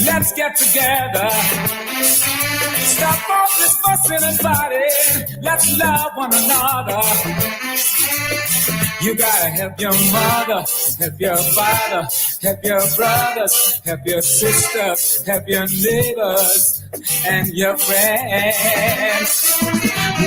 Let's get together. Stop all this fussing and fighting. Let's love one another. You gotta help your mother, help your father, help your brothers, help your sisters, help your neighbors and your friends.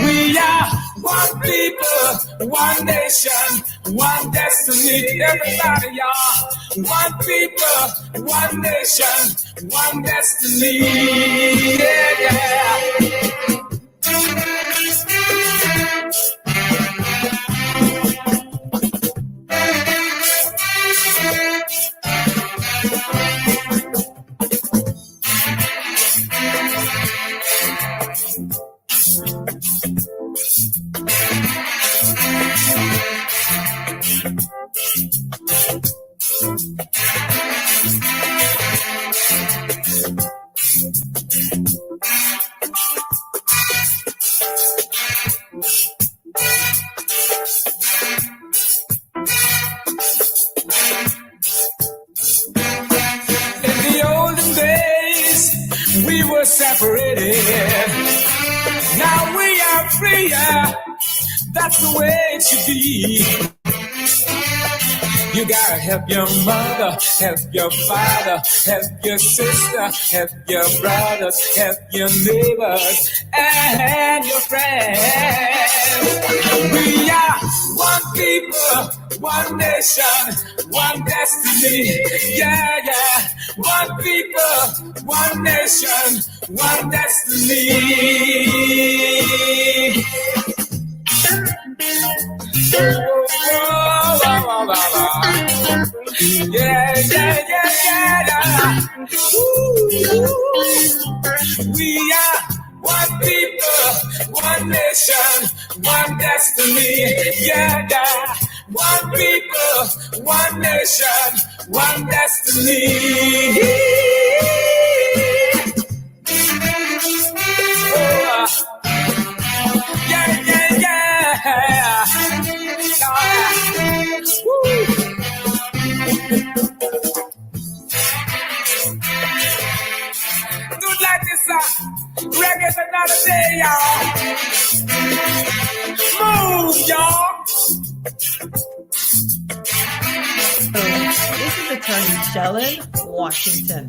We are one people, one nation, one destiny. Everybody, y'all. One people, one nation, one destiny. Yeah, yeah. Separated. Now we are freer. That's the way it should be. You gotta help your mother, help your father, help your sister, help your brothers, help your neighbors and your friends. We are one people, one nation, one destiny. Yeah, yeah. One people, one nation, one destiny. Yeah, yeah, yeah, yeah. We are one people, one nation, one destiny. Yeah, yeah. One people, one nation, one destiny. Oh, yeah, yeah, yeah. Do it like this, reggae's another day, y'all. Move, y'all. This is Attorney Shellen Washington,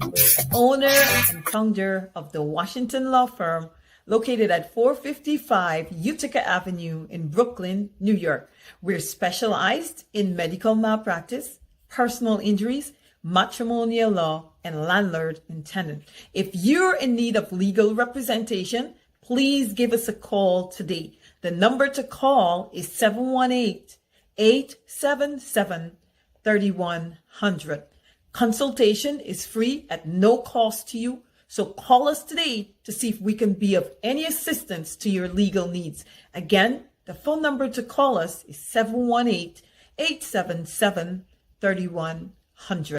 owner and founder of the Washington Law Firm, located at 455 Utica Avenue in Brooklyn, New York. We're specialized in medical malpractice, personal injuries, matrimonial law, and landlord and tenant. If you're in need of legal representation, please give us a call today. The number to call is 718-877-3100. Consultation is free at no cost to you. So call us today to see if we can be of any assistance to your legal needs. Again, the phone number to call us is 718-877-3100.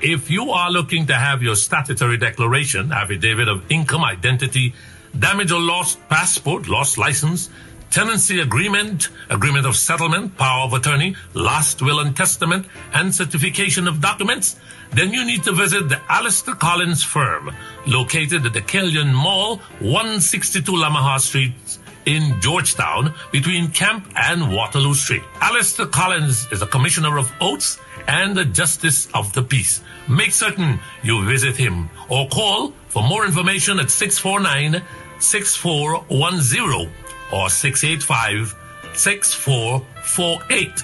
If you are looking to have your statutory declaration, affidavit of income, identity, damage or lost passport, lost license, tenancy agreement, agreement of settlement, power of attorney, last will and testament, and certification of documents, then you need to visit the Alistair Collins firm, located at the Killian Mall, 162 Lamaha Street in Georgetown, between Camp and Waterloo Street. Alistair Collins is a commissioner of oaths and a justice of the peace. Make certain you visit him or call for more information at 649-6410 or 685-6448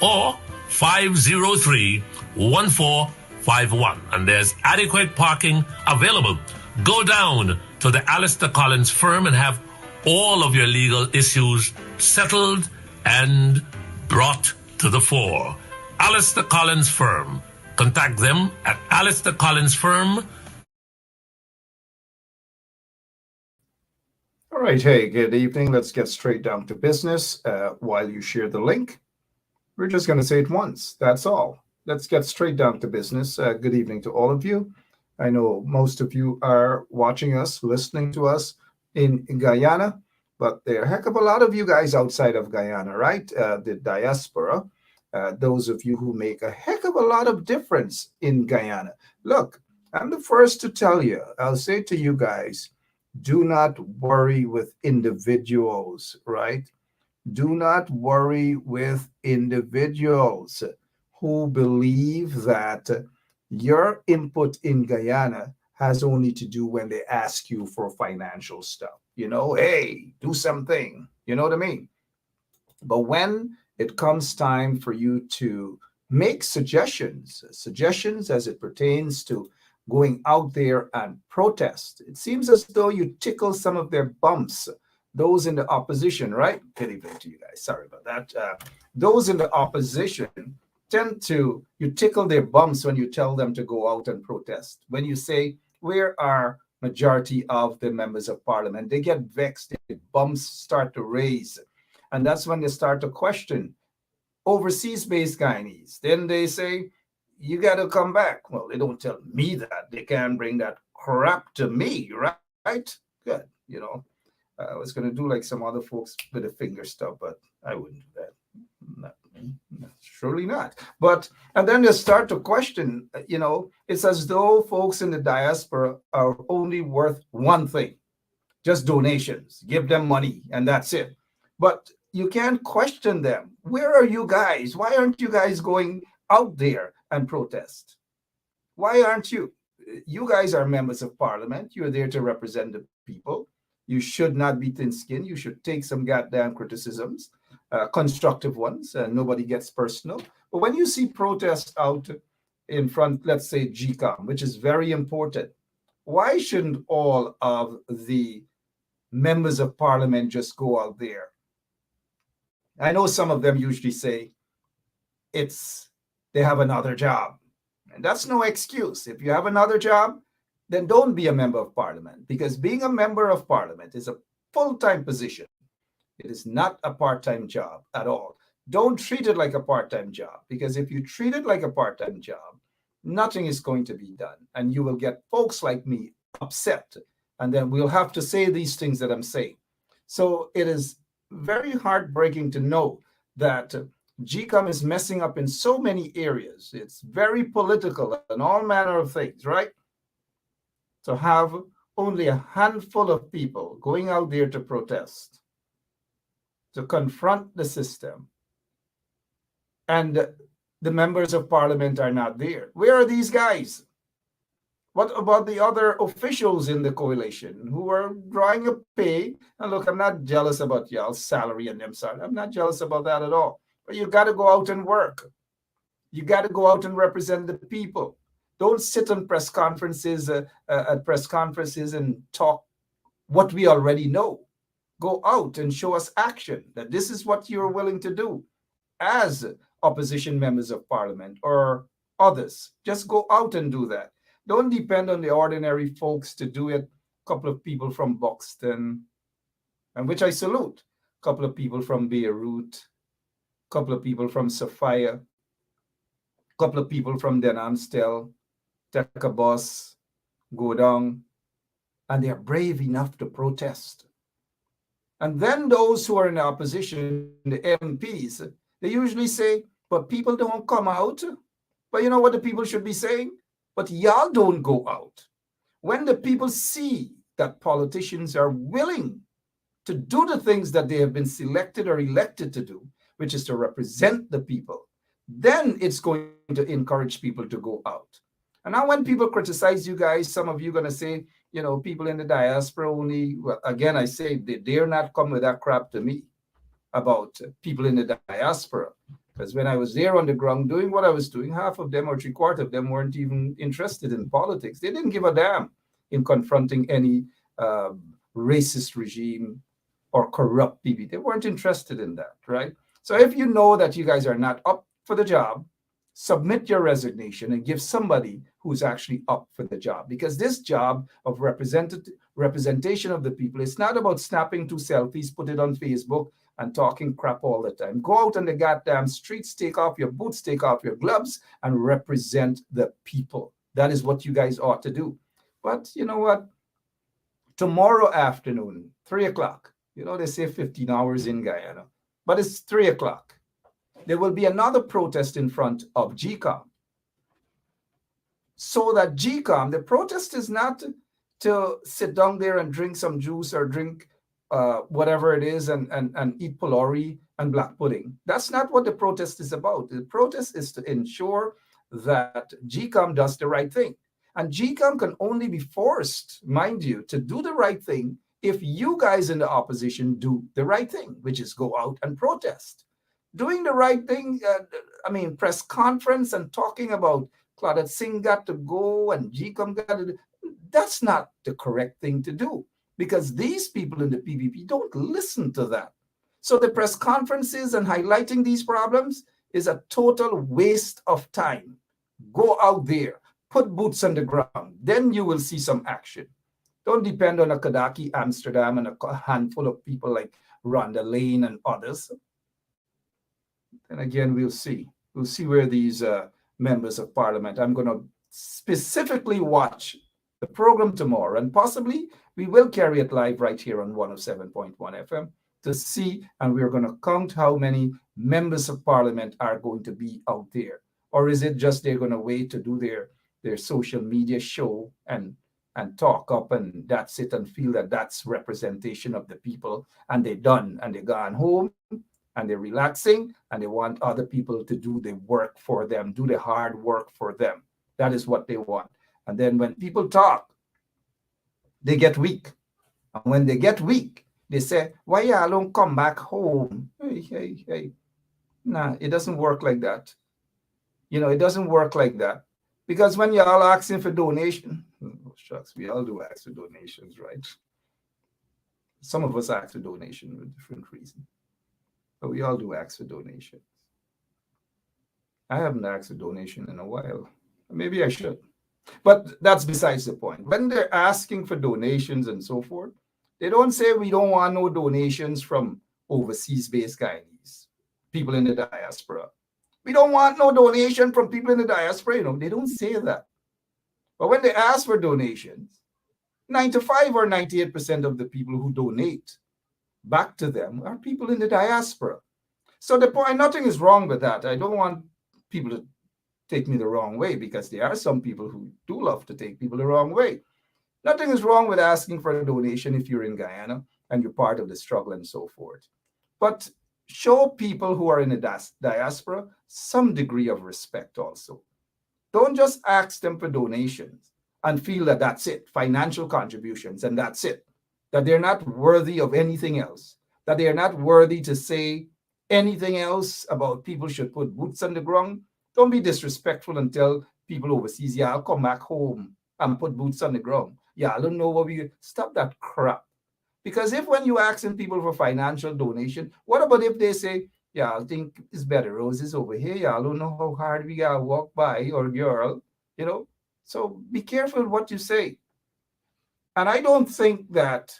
or 503-1451. And there's adequate parking available. Go down to the Alistair Collins firm and have all of your legal issues settled and brought to the fore. Alistair Collins Firm. Contact them at Alistair Collins Firm. All right. Hey, good evening. Let's get straight down to business. While you share the link, we're just going to say it once. That's all. Let's get straight down to business. Good evening to all of you. I know most of you are watching us, listening to us in Guyana, but there are a heck of a lot of you guys outside of Guyana, right? The diaspora, those of you who make a heck of a lot of difference in Guyana. Look, I'm the first to tell you, I'll say to you guys, do not worry with individuals, right? Do not worry with individuals who believe that your input in Guyana has only to do when they ask you for financial stuff. You know, hey, do something. You know what I mean? But when it comes time for you to make suggestions as it pertains to going out there and protest, it seems as though you tickle some of their bumps, those in the opposition, right? Good evening to you guys. Sorry about that. Those in the opposition tend to, you tickle their bumps when you tell them to go out and protest. When you say, where are majority of the members of parliament, they get vexed, the bumps start to raise. And that's when they start to question overseas-based Guyanese. Then they say, you got to come back. Well, they don't tell me that. They can't bring that crap to me, right? Good. You know, I was going to do like some other folks with the finger stuff, but I wouldn't do that. Not me. Surely not. But, and then they start to question, you know, it's as though folks in the diaspora are only worth one thing, just donations. Give them money and that's it. But you can't question them. Where are you guys? Why aren't you guys going out there and protest? Why aren't you? You guys are members of parliament. You're there to represent the people. You should not be thin-skinned. You should take some goddamn criticisms, constructive ones, and nobody gets personal. But when you see protests out in front, let's say GECOM, which is very important, why shouldn't all of the members of parliament just go out there? I know some of them usually say they have another job. And that's no excuse. If you have another job, then don't be a member of parliament, because being a member of parliament is a full-time position. It is not a part-time job at all. Don't treat it like a part-time job, because if you treat it like a part-time job, nothing is going to be done. And you will get folks like me upset. And then we'll have to say these things that I'm saying. So it is very heartbreaking to know that GECOM is messing up in so many areas. It's very political and all manner of things, right? To have only a handful of people going out there to protest, to confront the system, and the members of parliament are not there. Where are these guys? What about the other officials in the coalition who are drawing a pay? And look, I'm not jealous about y'all's salary and them salary. I'm not jealous about that at all. But you got to go out and work. You got to go out and represent the people. Don't sit on press conferences and talk what we already know. Go out and show us action, that this is what you're willing to do as opposition members of parliament or others. Just go out and do that. Don't depend on the ordinary folks to do it. A couple of people from Buxton, and which I salute. A couple of people from Beirut, a couple of people from Sophia, a couple of people from Den Amstel, take a bus, go down, and they're brave enough to protest. And then those who are in the opposition, the MPs, they usually say, but people don't come out. But you know what the people should be saying? But y'all don't go out. When the people see that politicians are willing to do the things that they have been selected or elected to do, which is to represent the people, then it's going to encourage people to go out. And now when people criticize you guys, some of you are going to say, you know, people in the diaspora only, well, again, I say they dare not come with that crap to me about people in the diaspora. Because when I was there on the ground doing what I was doing, half of them or three-quarters of them weren't even interested in politics. They didn't give a damn in confronting any racist regime or corrupt people. They weren't interested in that, right? So if you know that you guys are not up for the job, submit your resignation and give somebody who's actually up for the job. Because this job of representation of the people, it's not about snapping 2 selfies, put it on Facebook, and talking crap all the time. Go out on the goddamn streets, take off your boots, take off your gloves, and represent the people. That is what you guys ought to do. But you know what? Tomorrow afternoon, 3 o'clock, they say 15 hours in Guyana, but it's 3 o'clock. There will be another protest in front of GECOM. So that GECOM, the protest is not to sit down there and drink some juice or drink whatever it is and eat pulori and black pudding. That's not what the protest is about. The protest is to ensure that GECOM does the right thing. And GECOM can only be forced, mind you, to do the right thing if you guys in the opposition do the right thing, which is go out and protest. Doing the right thing, press conference and talking about Claudette Singh got to go and GECOM got to do, that's not the correct thing to do, because these people in the PPP don't listen to that. So the press conferences and highlighting these problems is a total waste of time. Go out there, put boots on the ground, then you will see some action. Don't depend on a Kadaki Amsterdam and a handful of people like Rhonda Lane and others. And again, we'll see. We'll see where these members of parliament, I'm going to specifically watch the program tomorrow, and possibly we will carry it live right here on 107.1 FM to see, and we're going to count how many members of parliament are going to be out there. Or is it just they're going to wait to do their social media show and talk up, and that's it, and feel that that's representation of the people, and they're done, and they're gone home, and they're relaxing, and they want other people to do the work for them, do the hard work for them. That is what they want. And then when people talk, they get weak. And when they get weak, they say, why y'all don't come back home? Hey. Nah, it doesn't work like that. It doesn't work like that. Because when y'all asking for donation, shucks, we all do ask for donations, right? Some of us ask for donation for different reasons. But we all do ask for donations. I haven't asked for donation in a while. Maybe I should. But that's besides the point. When they're asking for donations and so forth, they don't say we don't want no donations from overseas-based Guyanese, people in the diaspora. We don't want no donation from people in the diaspora. They don't say that. But when they ask for donations, 95 or 98% of the people who donate back to them are people in the diaspora. So the point, nothing is wrong with that. I don't want people to take me the wrong way, because there are some people who do love to take people the wrong way. Nothing is wrong with asking for a donation if you're in Guyana and you're part of the struggle and so forth. But show people who are in the diaspora some degree of respect also. Don't just ask them for donations and feel that that's it, financial contributions, and that's it, that they're not worthy of anything else, that they're not worthy to say anything else about people should put boots on the ground. Don't be disrespectful and tell people overseas, yeah, I'll come back home and put boots on the ground. Yeah, I don't know what we... Stop that crap. Because if when you asking people for financial donation, what about if they say, yeah, I think it's better roses over here. Yeah, I don't know how hard we gotta walk by, or girl, So be careful what you say. And I don't think that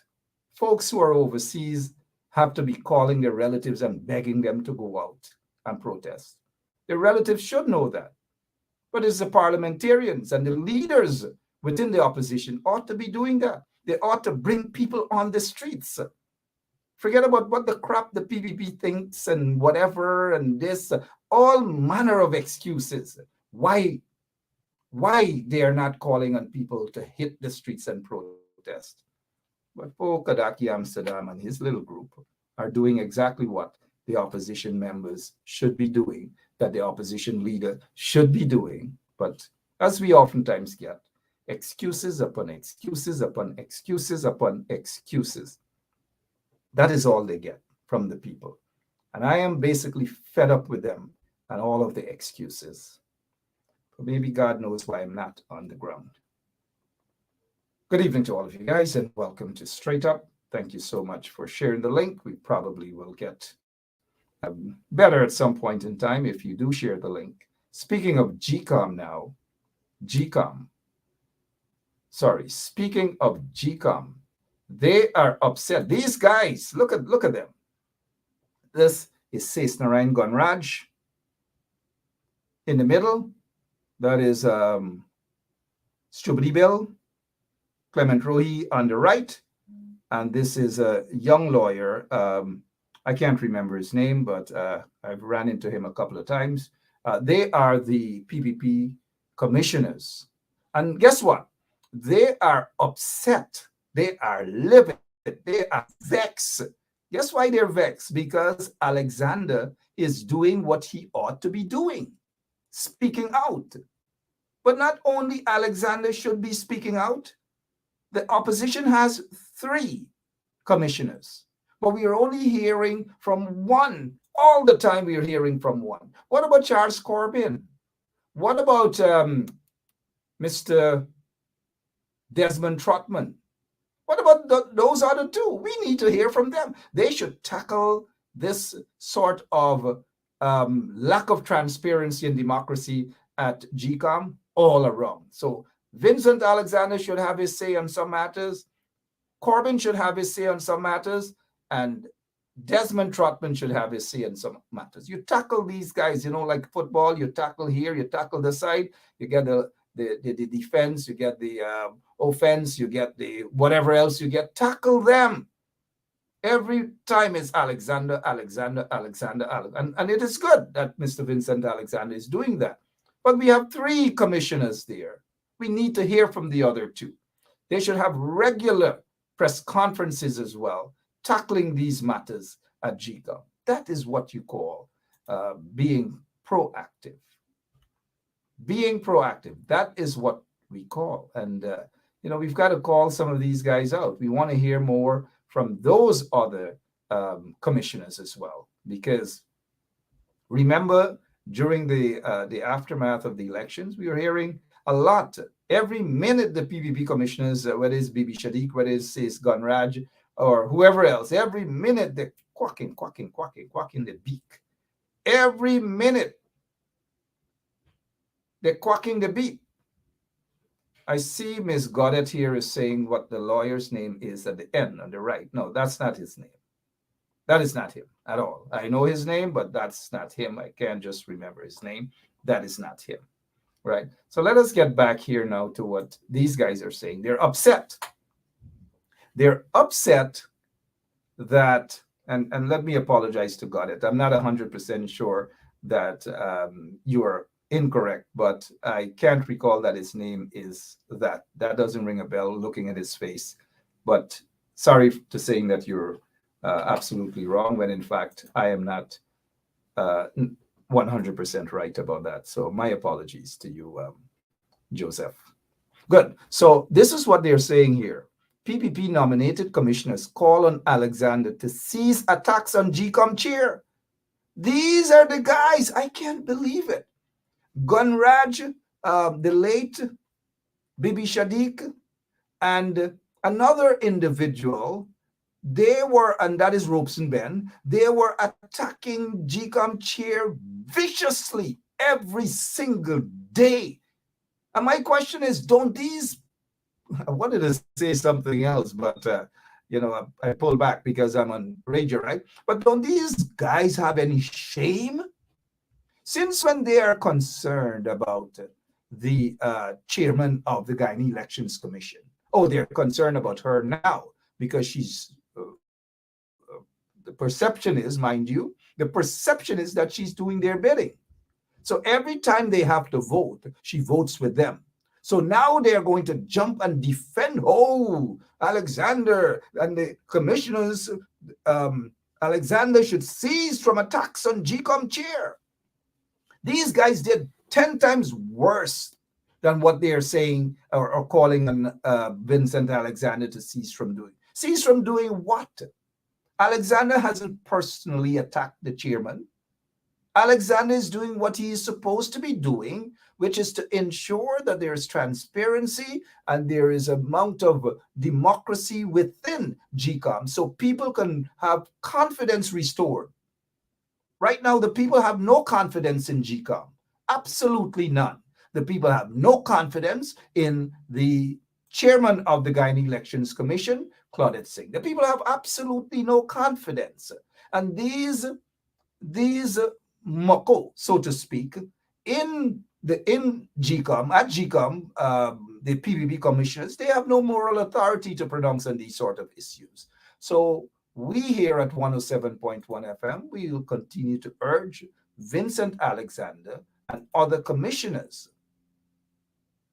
folks who are overseas have to be calling their relatives and begging them to go out and protest. The relatives should know that. But it's the parliamentarians and the leaders within the opposition ought to be doing that. They ought to bring people on the streets. Forget about what the crap the PPP thinks and whatever and this, all manner of excuses. Why they are not calling on people to hit the streets and protest. But poor Kadaki Amsterdam and his little group are doing exactly what the opposition members should be doing, that the opposition leader should be doing. But as we oftentimes get, excuses upon excuses upon excuses upon excuses. That is all they get from the people. And I am basically fed up with them and all of the excuses. But maybe God knows why I'm not on the ground. Good evening to all of you guys, and welcome to Straight Up. Thank you so much for sharing the link. We probably will get better at some point in time if you do share the link Speaking of GECOM now, GECOM. Sorry, speaking of GECOM, they are upset. These guys, look at them. This is Sais Narayan Gunraj. In the middle, that is Stubby Bill, Clement Rohi on the right, and this is a young lawyer. I can't remember his name, but I've ran into him a couple of times. They are the PPP commissioners. And guess what? They are upset. They are livid. They are vexed. Guess why they're vexed? Because Alexander is doing what he ought to be doing, speaking out. But not only Alexander should be speaking out, the opposition has 3 commissioners, but we are only hearing from one. All the time we are hearing from one. What about Charles Corbin? What about Mr. Desmond Trotman? What about those other 2? We need to hear from them. They should tackle this sort of lack of transparency and democracy at GECOM all around. So Vincent Alexander should have his say on some matters. Corbin should have his say on some matters. And Desmond Trotman should have his say in some matters. You tackle these guys, like football, you tackle here, you tackle the side, you get the defense, you get the offense, you get the whatever else you get. Tackle them. Every time it's Alexander. And it is good that Mr. Vincent Alexander is doing that. But we have 3 commissioners there. We need to hear from the other 2. They should have regular press conferences as well, tackling these matters at GECOM. That is what you call being proactive. Being proactive, that is what we call. And, we've got to call some of these guys out. We want to hear more from those other commissioners as well. Because remember, during the aftermath of the elections, we were hearing a lot. Every minute, the PPP commissioners, whether it's Bibi Shadiq, whether it's Sais Gunraj, or whoever else, every minute they're quacking the beak. Every minute they're quacking the beak. I see Ms. Goddard here is saying what the lawyer's name is at the end on the right. No, that's not his name. That is not him at all. I know his name, but that's not him. I can't just remember his name. That is not him. Right? So let us get back here now to what these guys are saying. They're upset. They're upset that, and let me apologize to Goddard. I'm not 100% sure that you are incorrect, but I can't recall that his name is that. That doesn't ring a bell looking at his face. But sorry to saying that you're absolutely wrong, when in fact I am not 100% right about that. So my apologies to you, Joseph. Good. So this is what they're saying here. PPP nominated commissioners call on Alexander to cease attacks on GECOM chair. These are the guys. I can't believe it. Gunraj, the late Bibi Shadiq, and another individual, they were, and that is Robeson Ben, they were attacking GECOM chair viciously every single day. And my question is, don't these, I wanted to say something else, but I pull back because I'm on radio, right? But don't these guys have any shame? Since when they are concerned about the chairman of the Guyana Elections Commission? Oh, they're concerned about her now because she's, the perception is, mind you, the perception is that she's doing their bidding. So every time they have to vote, she votes with them. So now they're going to jump and defend, Alexander and the commissioners, Alexander should cease from attacks on GECOM chair. These guys did 10 times worse than what they are saying or calling on Vincent Alexander to cease from doing. Cease from doing what? Alexander hasn't personally attacked the chairman. Alexander is doing what he is supposed to be doing, which is to ensure that there is transparency and there is amount of democracy within GECOM so people can have confidence restored. Right now, the people have no confidence in GECOM. Absolutely none. The people have no confidence in the chairman of the Guyana Elections Commission, Claudette Singh. The people have absolutely no confidence. And these moko, so to speak, in GECOM, at GECOM, the PBB commissioners, they have no moral authority to pronounce on these sort of issues. So we here at 107.1 FM, we will continue to urge Vincent Alexander and other commissioners,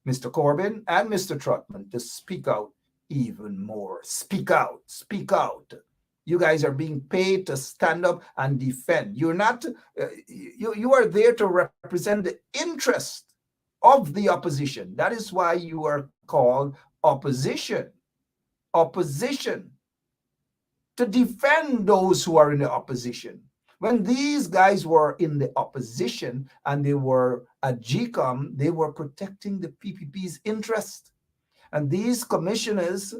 Mr. Corbyn and Mr. Trotman, to speak out even more. Speak out, speak out. You guys are being paid to stand up and defend. You're not, you are there to represent the interest of the opposition. That is why you are called opposition. Opposition. To defend those who are in the opposition. When these guys were in the opposition and they were at GECOM, they were protecting the PPP's interest. And these commissioners,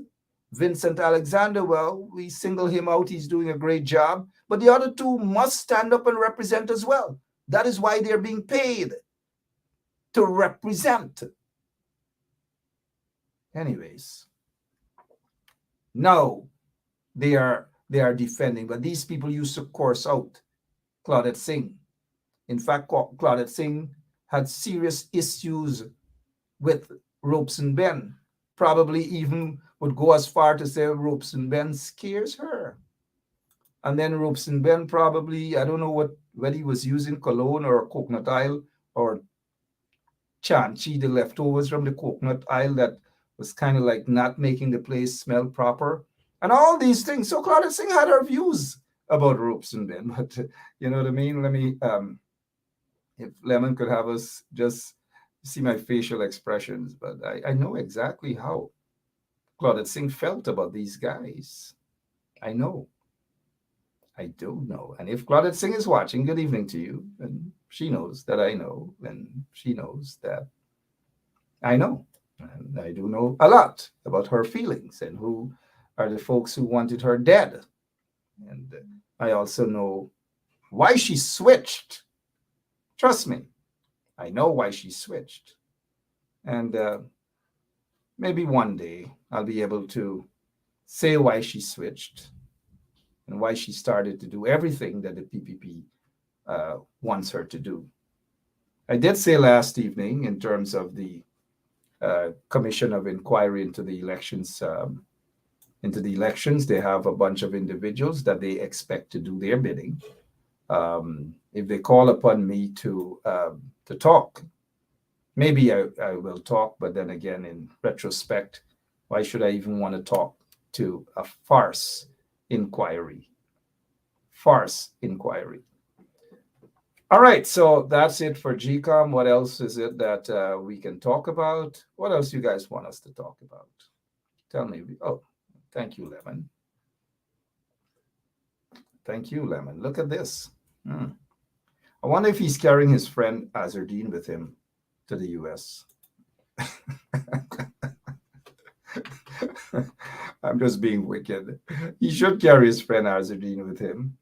Vincent Alexander, well, we single him out. He's doing a great job. But the other two must stand up and represent as well. That is why they're being paid to represent. Anyways, now they are defending, but these people used to course out Claudette Singh. In fact, Claudette Singh had serious issues with Robeson Ben. Probably even would go as far to say Robeson Ben scares her. And then Robeson Ben probably, I don't know whether he was using cologne or coconut oil or chanchi, the leftovers from the coconut oil that was kind of like not making the place smell proper. And all these things. So Claudette Singh had her views about Robeson Ben, but you know what I mean? Let me, if Lemon could have us just see my facial expressions, but I know exactly how Claudette Singh felt about these guys. I know. I do know. And if Claudette Singh is watching, good evening to you. And she knows that I know, and she knows that I know. And I do know a lot about her feelings and who are the folks who wanted her dead. And I also know why she switched. Trust me, I know why she switched. And maybe one day I'll be able to say why she switched and why she started to do everything that the PPP wants her to do. I did say last evening, in terms of the Commission of Inquiry into the elections, they have a bunch of individuals that they expect to do their bidding. If they call upon me to talk, maybe I will talk, but then again, in retrospect, why should I even want to talk to a farce inquiry? Farce inquiry. All right, so that's it for GECOM. What else is it that we can talk about? What else you guys want us to talk about? Tell me. Oh, thank you, Lemon. Thank you, Lemon. Look at this. I wonder if he's carrying his friend Azardine with him to the US. I'm just being wicked. He should carry his friend Azardine with him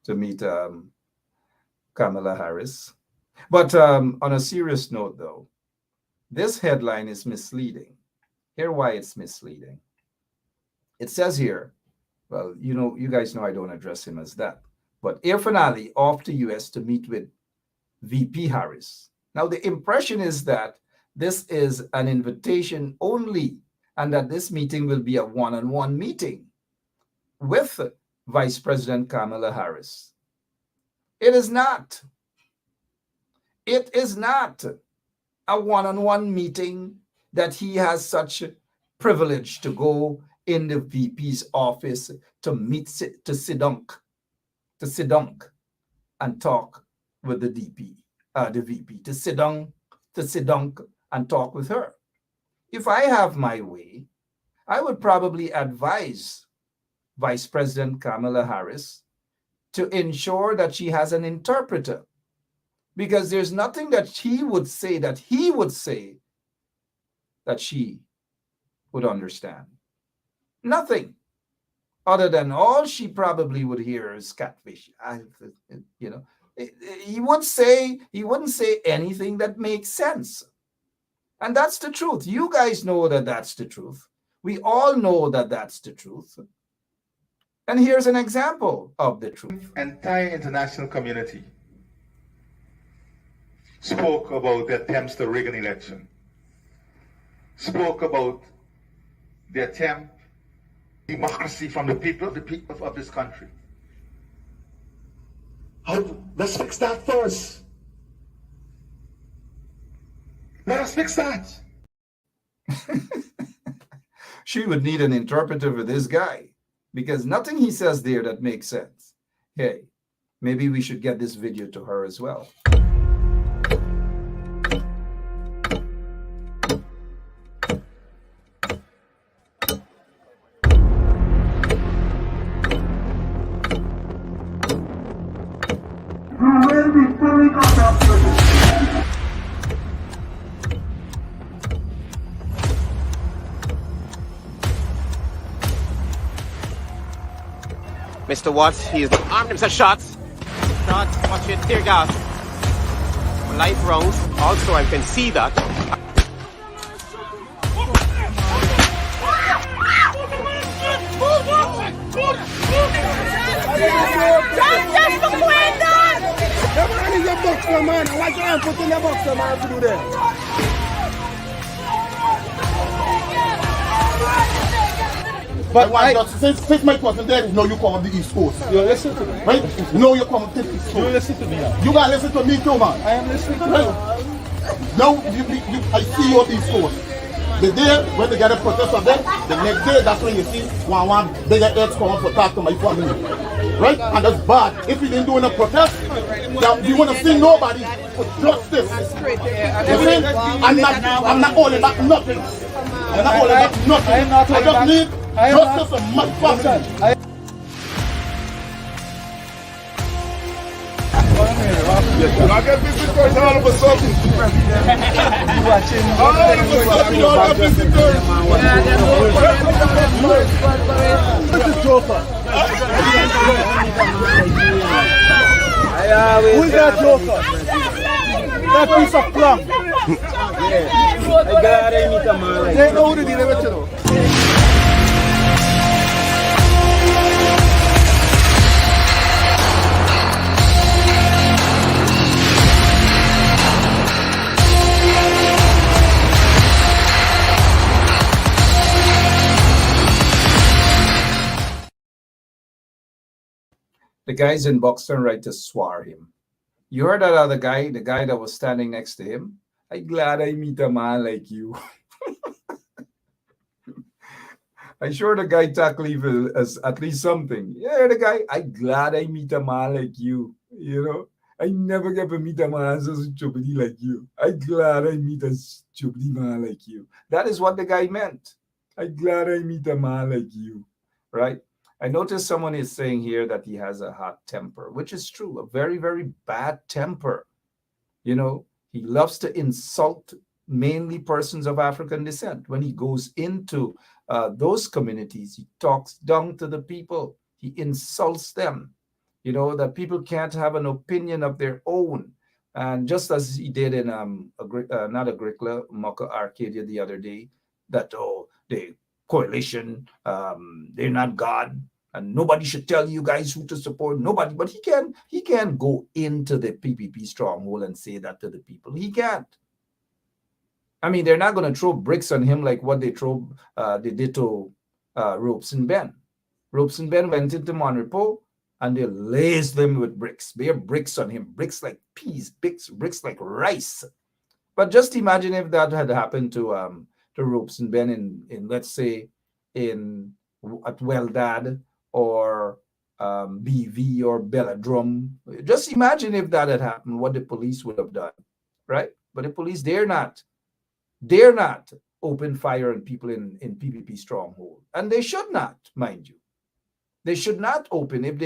to meet Kamala Harris. But on a serious note, though, this headline is misleading. Here's why it's misleading. It says here, well, you guys know I don't address him as that, but Air Finale off to US to meet with VP Harris. Now, the impression is that this is an invitation only, and that this meeting will be a one-on-one meeting with Vice President Kamala Harris. It is not. It is not a one-on-one meeting that he has such privilege to go in the VP's office to meet, to sit down and talk with the VP, to sit down and talk with her. If I have my way, I would probably advise Vice President Kamala Harris to ensure that she has an interpreter, because there's nothing that he would say that she would understand. Nothing, other than all she probably would hear is catfish. He wouldn't say anything that makes sense. And that's the truth. You guys know that that's the truth. We all know that that's the truth. And here's an example of the truth. Entire international community spoke about the attempts to rig an election, spoke about the attempt democracy from the people of this country. Let's fix that first. Let us fix that. She would need an interpreter for this guy because nothing he says there that makes sense. Hey, maybe we should get this video to her as well. Mr. Watts, he is armed himself. Shots. Watch it. Tear gas. Live rounds. Also, I can see that. Just for Quendon! The man is a boxer, man. Why can't put in a boxer, man, to do that? But since my cousin there is no, you come on the East Coast. You listen to me. Right? No, you come to the East Coast. You listen to me now. You gotta listen to me too, man. I am listening to you. Right? Now, I see you on the East Coast. The day when they get a protest of them, the next day, that's when you see one bigger heads come up to talk to my family. Right? And that's bad. If you didn't do a protest, you want to see nobody for justice. You see? I'm not holding back nothing. I'm not holding back nothing. I just need justice for my family. I get visitors all of a sudden. All of a sudden, you all get visitors. This is Joker. Who is that Joker? That piece of plum. They know who to deal with, you know. The guys in Buxton right to swar him. You heard that other guy, the guy that was standing next to him? I'm glad I meet a man like you. I'm sure the guy tackle evil as at least something. Yeah, the guy, I'm glad I meet a man like you. You know, I never get to meet a man so stupid like you. I'm glad I meet a stupid man like you. That is what the guy meant. I'm glad I meet a man like you, right? I noticed someone is saying here that he has a hot temper, which is true, a very, very bad temper. You know, he loves to insult mainly persons of African descent. When he goes into those communities, he talks down to the people. He insults them, you know, that people can't have an opinion of their own. And just as he did in not Agricola, Mocha Arcadia the other day, that, the coalition, they're not God, and nobody should tell you guys who to support. Nobody, but he can go into the PPP stronghold and say that to the people. He can't. I mean, they're not going to throw bricks on him like what they did to Ropes and Ben. Ropes and Ben went into Monrepo and they laced them with bricks. Bare bricks on him, bricks like peas, bricks like rice. But just imagine if that had happened to Ropes and Ben in let's say at Weldad or BV or Belladrum. Just imagine if that had happened, what the police would have done, right? But the police dare not open fire on people in PPP stronghold, and they should not, mind you. They should not open if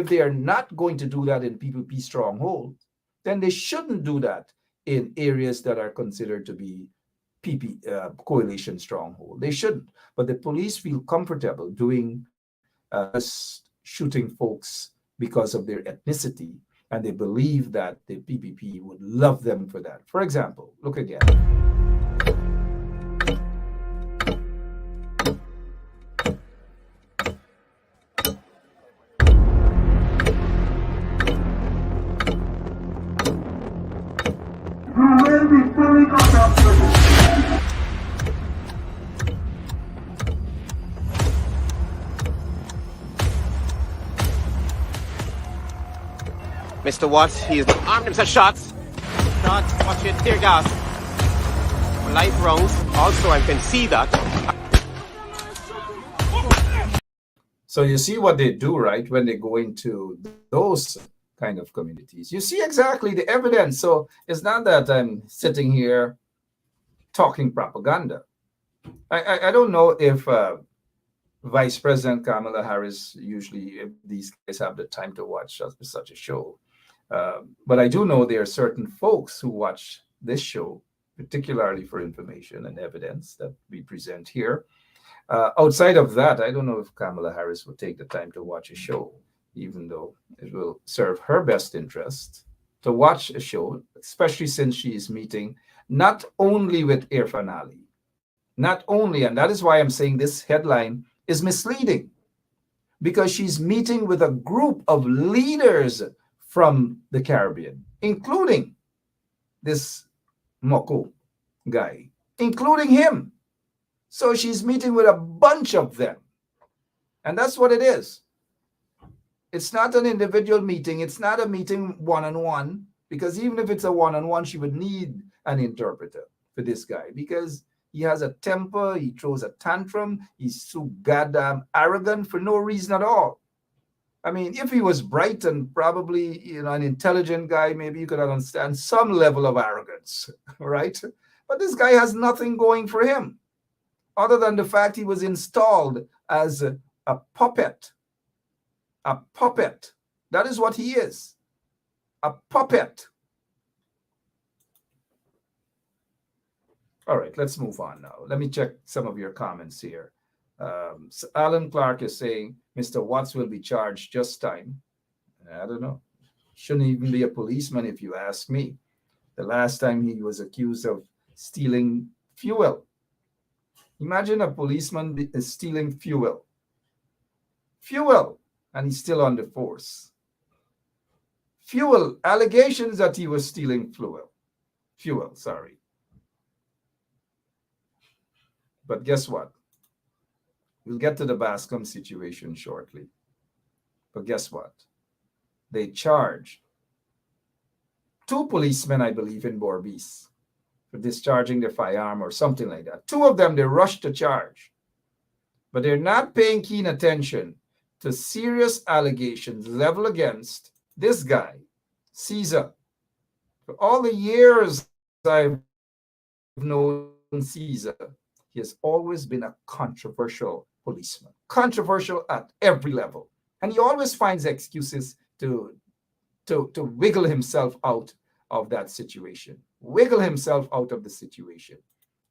they are not going to do that in PPP stronghold, then they shouldn't do that in areas that are considered to be coalition stronghold. They shouldn't. But the police feel comfortable doing shooting folks because of their ethnicity And they believe that the PPP would love them for that. For example, look again. Mr. Watts, he's armed himself shots. Shots, watch it, tear gas. Live rounds. Also, I can see that. So you see what they do, right? When they go into those kind of communities, you see exactly the evidence. So it's not that I'm sitting here talking propaganda. I don't know if Vice President Kamala Harris, usually if these guys have the time to watch such a show. But I do know there are certain folks who watch this show, particularly for information and evidence that we present here. Outside of that, I don't know if Kamala Harris will take the time to watch a show, even though it will serve her best interest to watch a show, especially since she is meeting not only with Irfan Ali, not only, and that is why I'm saying this headline is misleading, because she's meeting with a group of leaders from the Caribbean, including this Moko guy, including him. So she's meeting with a bunch of them. And that's what it is. It's not an individual meeting. It's not a meeting one-on-one, because even if it's a one-on-one, she would need an interpreter for this guy, because he has a temper, he throws a tantrum, he's so goddamn arrogant for no reason at all. I mean, if he was bright and probably, an intelligent guy, maybe you could understand some level of arrogance, right? But this guy has nothing going for him other than the fact he was installed as a puppet. A puppet. That is what he is. A puppet. All right, let's move on now. Let me check some of your comments here. So Alan Clark is saying Mr. Watts will be charged just time. I don't know. Shouldn't even be a policeman if you ask me. The last time he was accused of stealing fuel. Imagine a policeman is stealing fuel. Fuel, and he's still on the force. Fuel, allegations that he was stealing fuel, sorry. But guess what? We'll get to the Bascom situation shortly. But guess what? They charged 2 policemen, I believe, in Bordeaux for discharging their firearm or something like that. 2 of them, they rushed to charge. But they're not paying keen attention to serious allegations leveled against this guy, Caesar. For all the years I've known Caesar, he has always been a controversial policeman, controversial at every level. And he always finds excuses to wiggle himself out of that situation, wiggle himself out of the situation.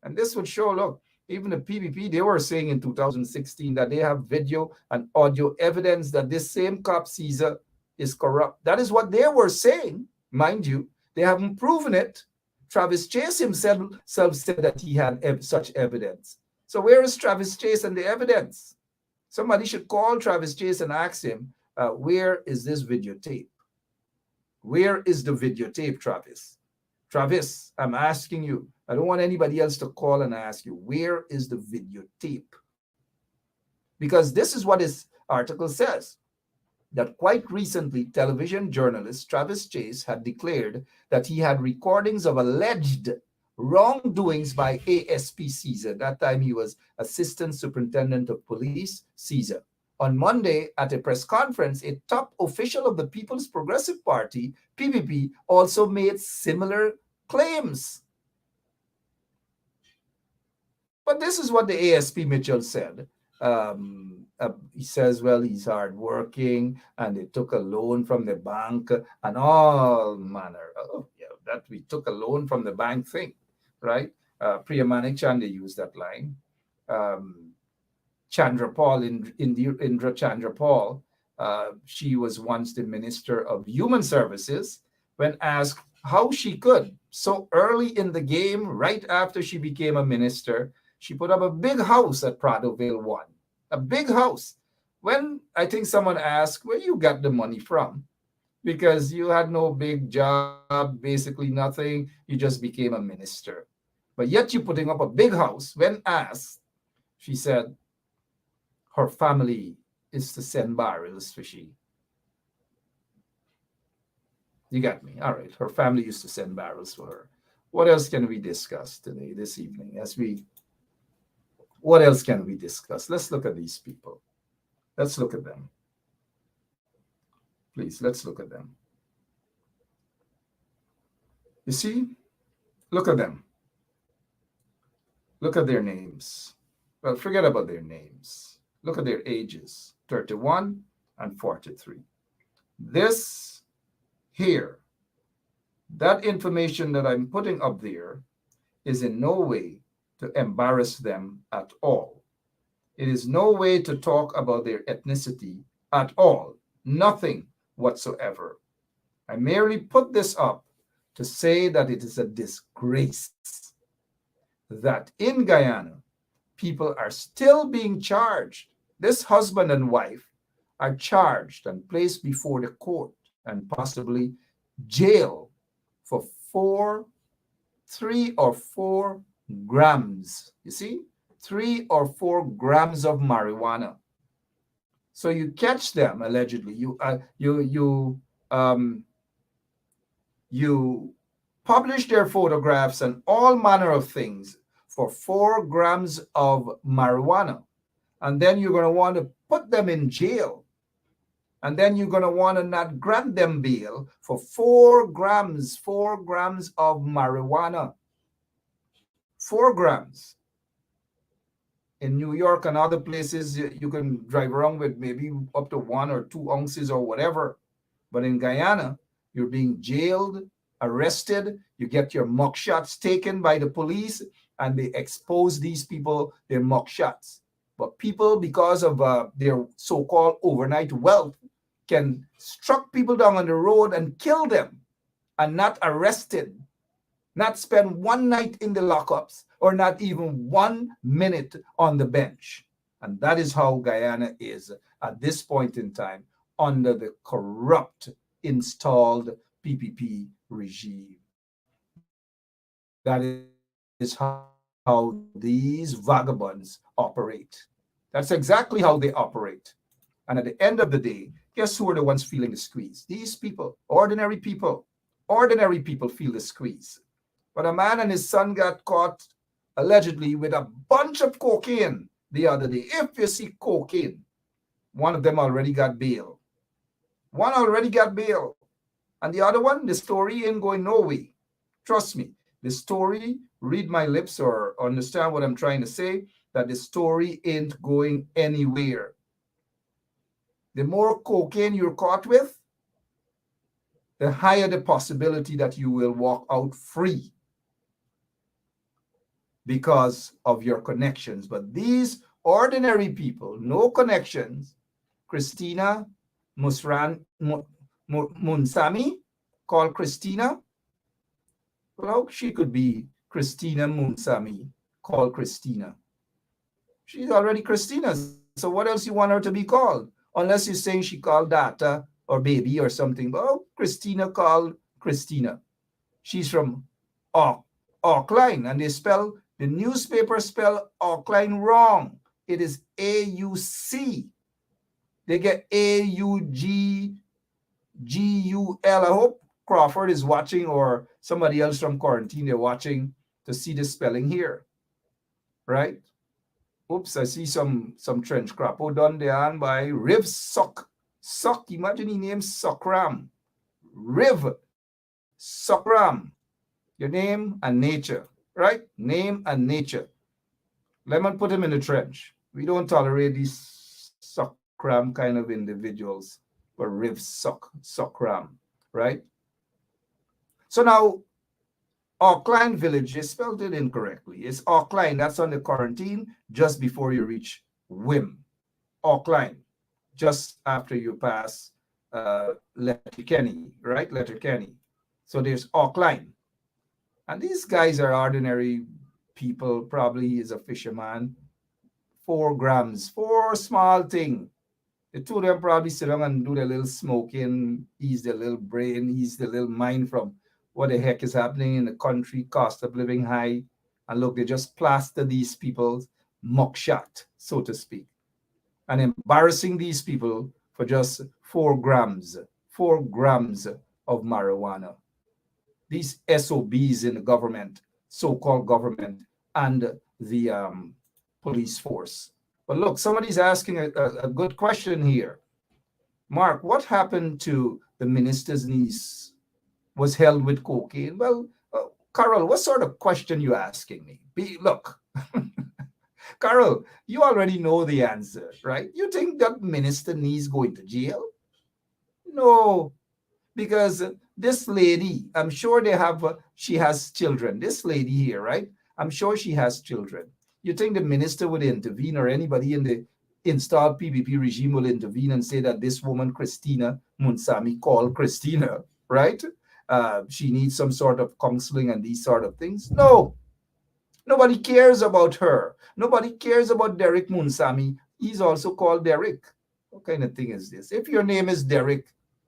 And this would show, look, even the PPP, they were saying in 2016 that they have video and audio evidence that this same cop Caesar is corrupt. That is what they were saying, mind you. They haven't proven it. Travis Chase himself said that he had such evidence. So where is Travis Chase and the evidence? Somebody should call Travis Chase and ask him, where is this videotape? Where is the videotape, Travis? Travis, I'm asking you. I don't want anybody else to call and ask you, where is the videotape? Because this is what his article says, that quite recently, television journalist Travis Chase had declared that he had recordings of alleged wrongdoings by ASP Caesar. That time he was Assistant Superintendent of Police Caesar. On Monday, at a press conference, a top official of the People's Progressive Party, PPP, also made similar claims. But this is what the ASP Mitchell said. He says, well, he's hardworking and they took a loan from the bank and all manner. Oh, yeah, that we took a loan from the bank thing, right? Priya Manik Chande used that line. Chandra Paul, Indra Chandra Paul, she was once the Minister of Human Services, when asked how she could, so early in the game, right after she became a minister, she put up a big house at Prattville 1, a big house. When I think someone asked where you got the money from, because you had no big job, basically nothing, you just became a minister. But yet you're putting up a big house. When asked, she said her family is to send barrels for she. You got me. All right. Her family used to send barrels for her. What else can we discuss today, this evening? What else can we discuss? Let's look at these people. Let's look at them. Please, let's look at them. You see? Look at them. Look at their names. Well, forget about their names. Look at their ages, 31 and 43. This here, that information that I'm putting up there is in no way to embarrass them at all. It is no way to talk about their ethnicity at all. Nothing whatsoever. I merely put this up to say that it is a disgrace that in Guyana, people are still being charged. This husband and wife are charged and placed before the court and possibly jail for 3 or 4 grams. You see, 3 or 4 grams of marijuana. So you catch them allegedly. You publish their photographs and all manner of things for 4 grams of marijuana, and then you're going to want to put them in jail. And then you're going to want to not grant them bail for 4 grams of marijuana. 4 grams. In New York and other places, you can drive around with maybe up to 1 or 2 ounces or whatever. But in Guyana, you're being jailed, arrested, you get your mugshots taken by the police, and they expose these people, their mugshots. But people, because of their so-called overnight wealth, can struck people down on the road and kill them and not arrested, not spend 1 night in the lockups or not even 1 minute on the bench. And that is how Guyana is at this point in time under the corrupt installed PPP regime. That is how these vagabonds operate. That's exactly how they operate. And at the end of the day, guess who are the ones feeling the squeeze? These people, ordinary people. Ordinary people feel the squeeze. But a man and his son got caught allegedly with a bunch of cocaine the other day. If you see cocaine, one of them already got bail. One already got bail. And the other one, the story ain't going no way. Trust me, the story, read my lips or understand what I'm trying to say, that the story ain't going anywhere. The more cocaine you're caught with, the higher the possibility that you will walk out free because of your connections. But these ordinary people, no connections, Christina Munsami, called Christina. Well, she could be Christina Munsami, called Christina. She's already Christina, so what else you want her to be called? Unless you're saying she called Data or Baby or something. But Christina called Christina. She's from Auckland, and the newspaper spell Auckland wrong. It is AUC. They get AUGGUL. I hope Crawford is watching or somebody else from quarantine, they're watching to see the spelling here. Right? Oops, I see some trench crapo done there by Riv Suck. Suck, imagine he named Suckram. Riv Suckram. Your name and nature, right? Name and nature. Lemon put him in the trench. We don't tolerate these Suckram kind of individuals, but Riv Suckram, right? So now, Auckland Village, they spelled it incorrectly. It's Auckland, that's on the quarantine just before you reach Wim. Auckland. just after you pass Letterkenny, right? Letterkenny. So there's Auckland. And these guys are ordinary people. Probably he is a fisherman. 4 grams, 4 small thing. The two of them probably sit down and do their little smoking, ease their little brain, ease their little mind from what the heck is happening in the country, cost of living high. And look, they just plaster these people's mugshot, so to speak, and embarrassing these people for just 4 grams, 4 grams of marijuana. These SOBs in the government, so-called government, and the police force. But look, somebody's asking a good question here. Mark, what happened to the minister's niece? Was held with cocaine? Well, Carol, what sort of question you asking me? Look, Carol, you already know the answer, right? You think that minister needs going to jail? No, because this lady, I'm sure she has children. This lady here, right? I'm sure she has children. You think the minister would intervene, or anybody in the installed PPP regime will intervene and say that this woman, Christina Munsami, called Christina, right? She needs some sort of counseling and these sort of things? No. Nobody cares about her. Nobody cares about Derek Munsami. He's also called Derek. What kind of thing is this? If your name is Derek,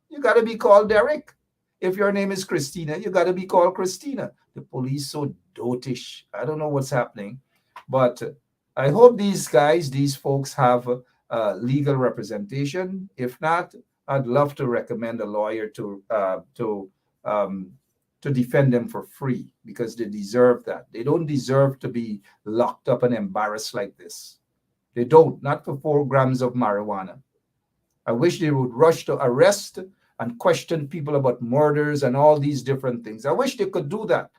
you got to be called Derek. If your name is Christina, you got to be called Christina. The police so dotish. I don't know what's happening, but I hope these guys, these folks have legal representation. If not, I'd love to recommend a lawyer to defend them for free, because they deserve that. They don't deserve to be locked up and embarrassed like this. They don't, not for 4 grams of marijuana. I wish they would rush to arrest and question people about murders and all these different things. I wish they could do that.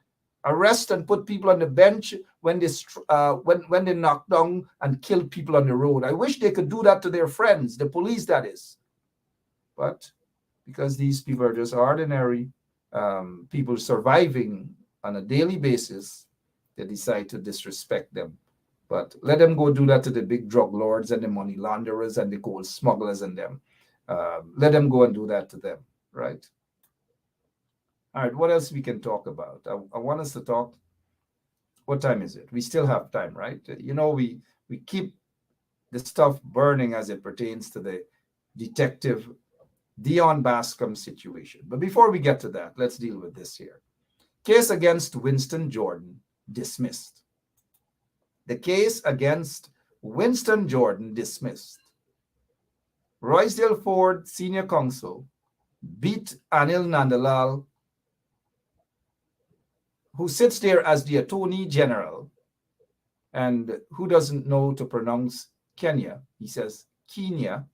Arrest and put people on the bench when they knock down and kill people on the road. I wish they could do that to their friends, the police, that is. But because these people are just ordinary people surviving on a daily basis, they decide to disrespect them. But let them go do that to the big drug lords and the money launderers and the gold smugglers and them. Let them go and do that to them, right? All right, what else we can talk about? I want us to talk. What time is it? We still have time, right? You know, we keep the stuff burning as it pertains to the detective Dion Bascom situation. But before we get to that, let's deal with this here. Case against Winston Jordan dismissed. The case against Winston Jordan dismissed. Roysdale Ford Senior Counsel beat Anil Nandalal, who sits there as the Attorney General, and who doesn't know to pronounce Kenya, he says Kenya,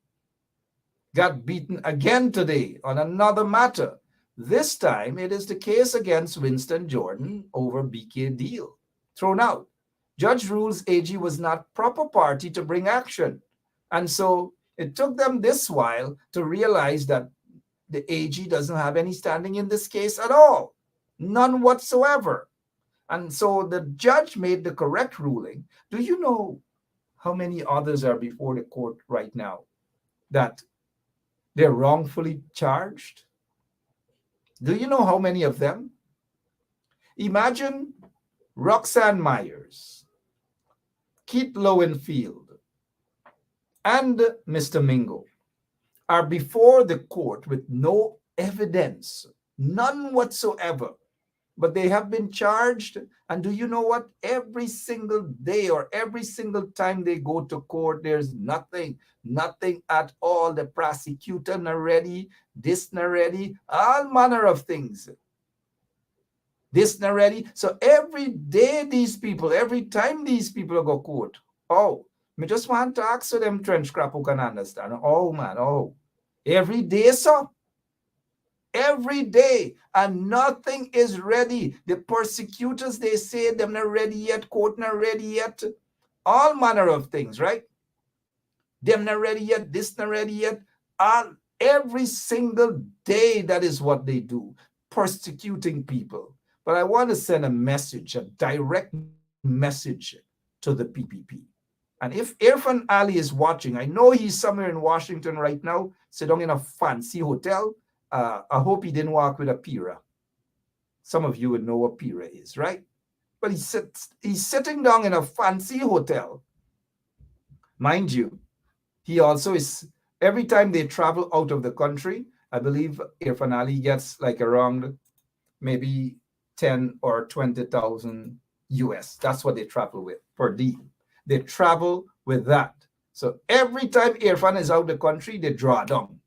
got beaten again today on another matter. This time it is the case against Winston Jordan over BK deal. Thrown out. Judge rules AG was not proper party to bring action. And so it took them this while to realize that the AG doesn't have any standing in this case at all. None whatsoever. And so the judge made the correct ruling. Do you know how many others are before the court right now that they're wrongfully charged? Do you know how many of them? Imagine Roxanne Myers, Keith Lowenfield, and Mr. Mingo are before the court with no evidence, none whatsoever. But they have been charged. And do you know what? Every single day or every single time they go to court, there's nothing at all. The prosecutor not ready, this not ready, all manner of things. This not ready. So every day these people, every time these people go court, oh, me just want to ask them trench crap who can understand. Oh man, oh. Every day, so. Every day, and nothing is ready. The persecutors, they say them not ready yet, court not ready yet, all manner of things, right? Them not ready yet, this not ready yet. Every single day, that is what they do, persecuting people. But I want to send a message, a direct message to the PPP. And if Irfan Ali is watching, I know he's somewhere in Washington right now, sitting in a fancy hotel. I hope he didn't walk with a Pira. Some of you would know what Pira is, right? But he's sitting down in a fancy hotel. Mind you, he also is, every time they travel out of the country, I believe Irfan Ali gets like around maybe 10 or 20,000 US. That's what they travel with per diem. They travel with that. So every time Irfan is out of the country, they draw down.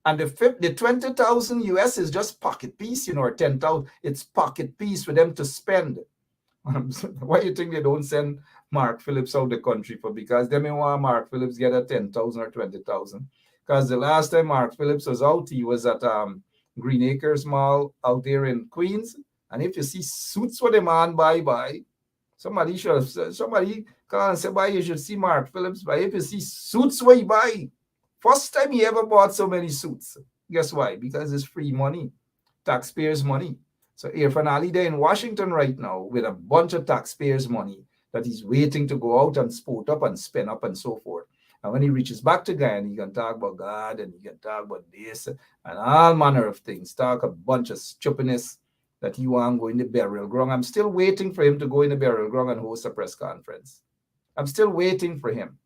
And the 20,000 US is just pocket piece, or 10,000. It's pocket piece for them to spend. Why do you think they don't send Mark Phillips out the country for? Because they may want Mark Phillips get a 10,000 or 20,000. Because the last time Mark Phillips was out, he was at Green Acres Mall out there in Queens. And if you see suits for the man buy, somebody can say, buy, you should see Mark Phillips buy. If you see suits where he buy, first time he ever bought so many suits. Guess why? Because it's free money, taxpayers' money. So Irfan Ali there in Washington right now with a bunch of taxpayers' money that he's waiting to go out and sport up and spend up and so forth. And when he reaches back to Guyana, he can talk about God and he can talk about this and all manner of things, talk a bunch of stupidness that he want to go in the burial ground. I'm still waiting for him to go in the burial ground and host a press conference. I'm still waiting for him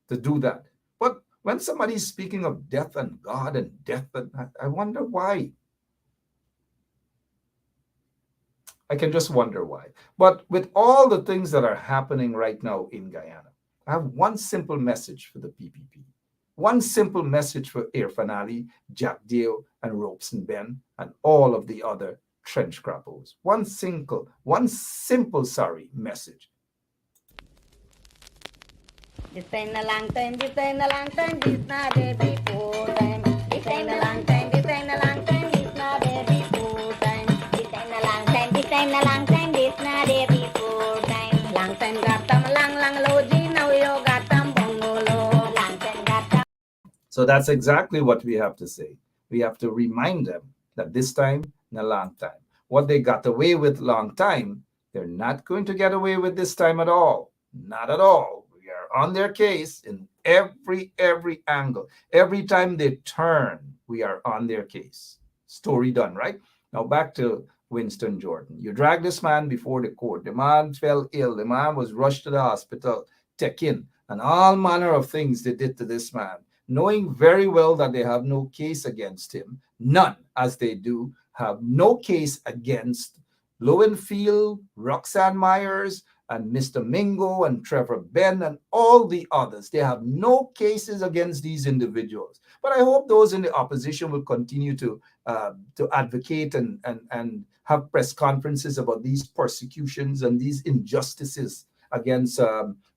to do that. But when somebody's speaking of death and God and death, I wonder why. I can just wonder why. But with all the things that are happening right now in Guyana, I have one simple message for the PPP. One simple message for Irfan Ali, Jack Dale, and Robeson Ben, and all of the other trench crappos. One simple message. This ain't a long time, this ain't a long time, this not a before time. This ain't a long time, this ain't a long time, this not a before time. This ain't a long time, this ain't a long time, this not a before time. Long time got them lang loji, now you got them bongolo. Long time got them. So that's exactly what we have to say. We have to remind them that this time, in a long time. What they got away with long time, they're not going to get away with this time at all. Not at all. We are on their case in every angle. Every time they turn, we are on their case. Story done, right? Now back to Winston Jordan. You drag this man before the court. The man fell ill. The man was rushed to the hospital, taken, and all manner of things they did to this man, knowing very well that they have no case against him. None, as they do have no case against Lowenfield, Roxanne Myers, and Mr. Mingo and Trevor Ben and all the others. They have no cases against these individuals. But I hope those in the opposition will continue to advocate and have press conferences about these persecutions and these injustices against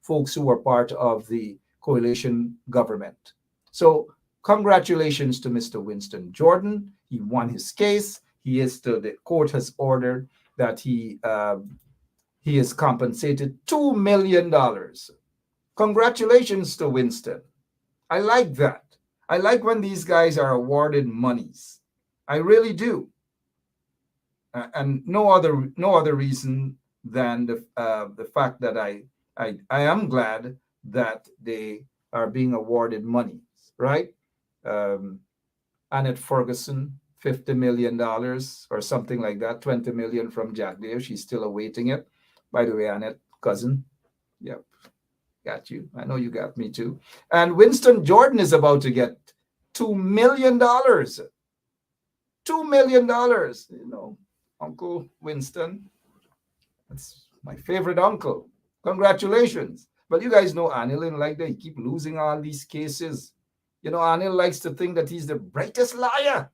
folks who are part of the coalition government. So congratulations to Mr. Winston Jordan. He won his case. The court has ordered that he is compensated $2 million. Congratulations to Winston. I like that. I like when these guys are awarded monies. I really do. And no other reason than the fact that I am glad that they are being awarded monies, right? Annette Ferguson, $50 million or something like that, 20 million from Jack Dale. She's still awaiting it. By the way, Annette, cousin. Yep. Got you. I know you got me too. And Winston Jordan is about to get $2 million. $2 million. Uncle Winston. That's my favorite uncle. Congratulations. But you guys know Anil didn't like that. He keep losing all these cases. Anil likes to think that he's the brightest liar.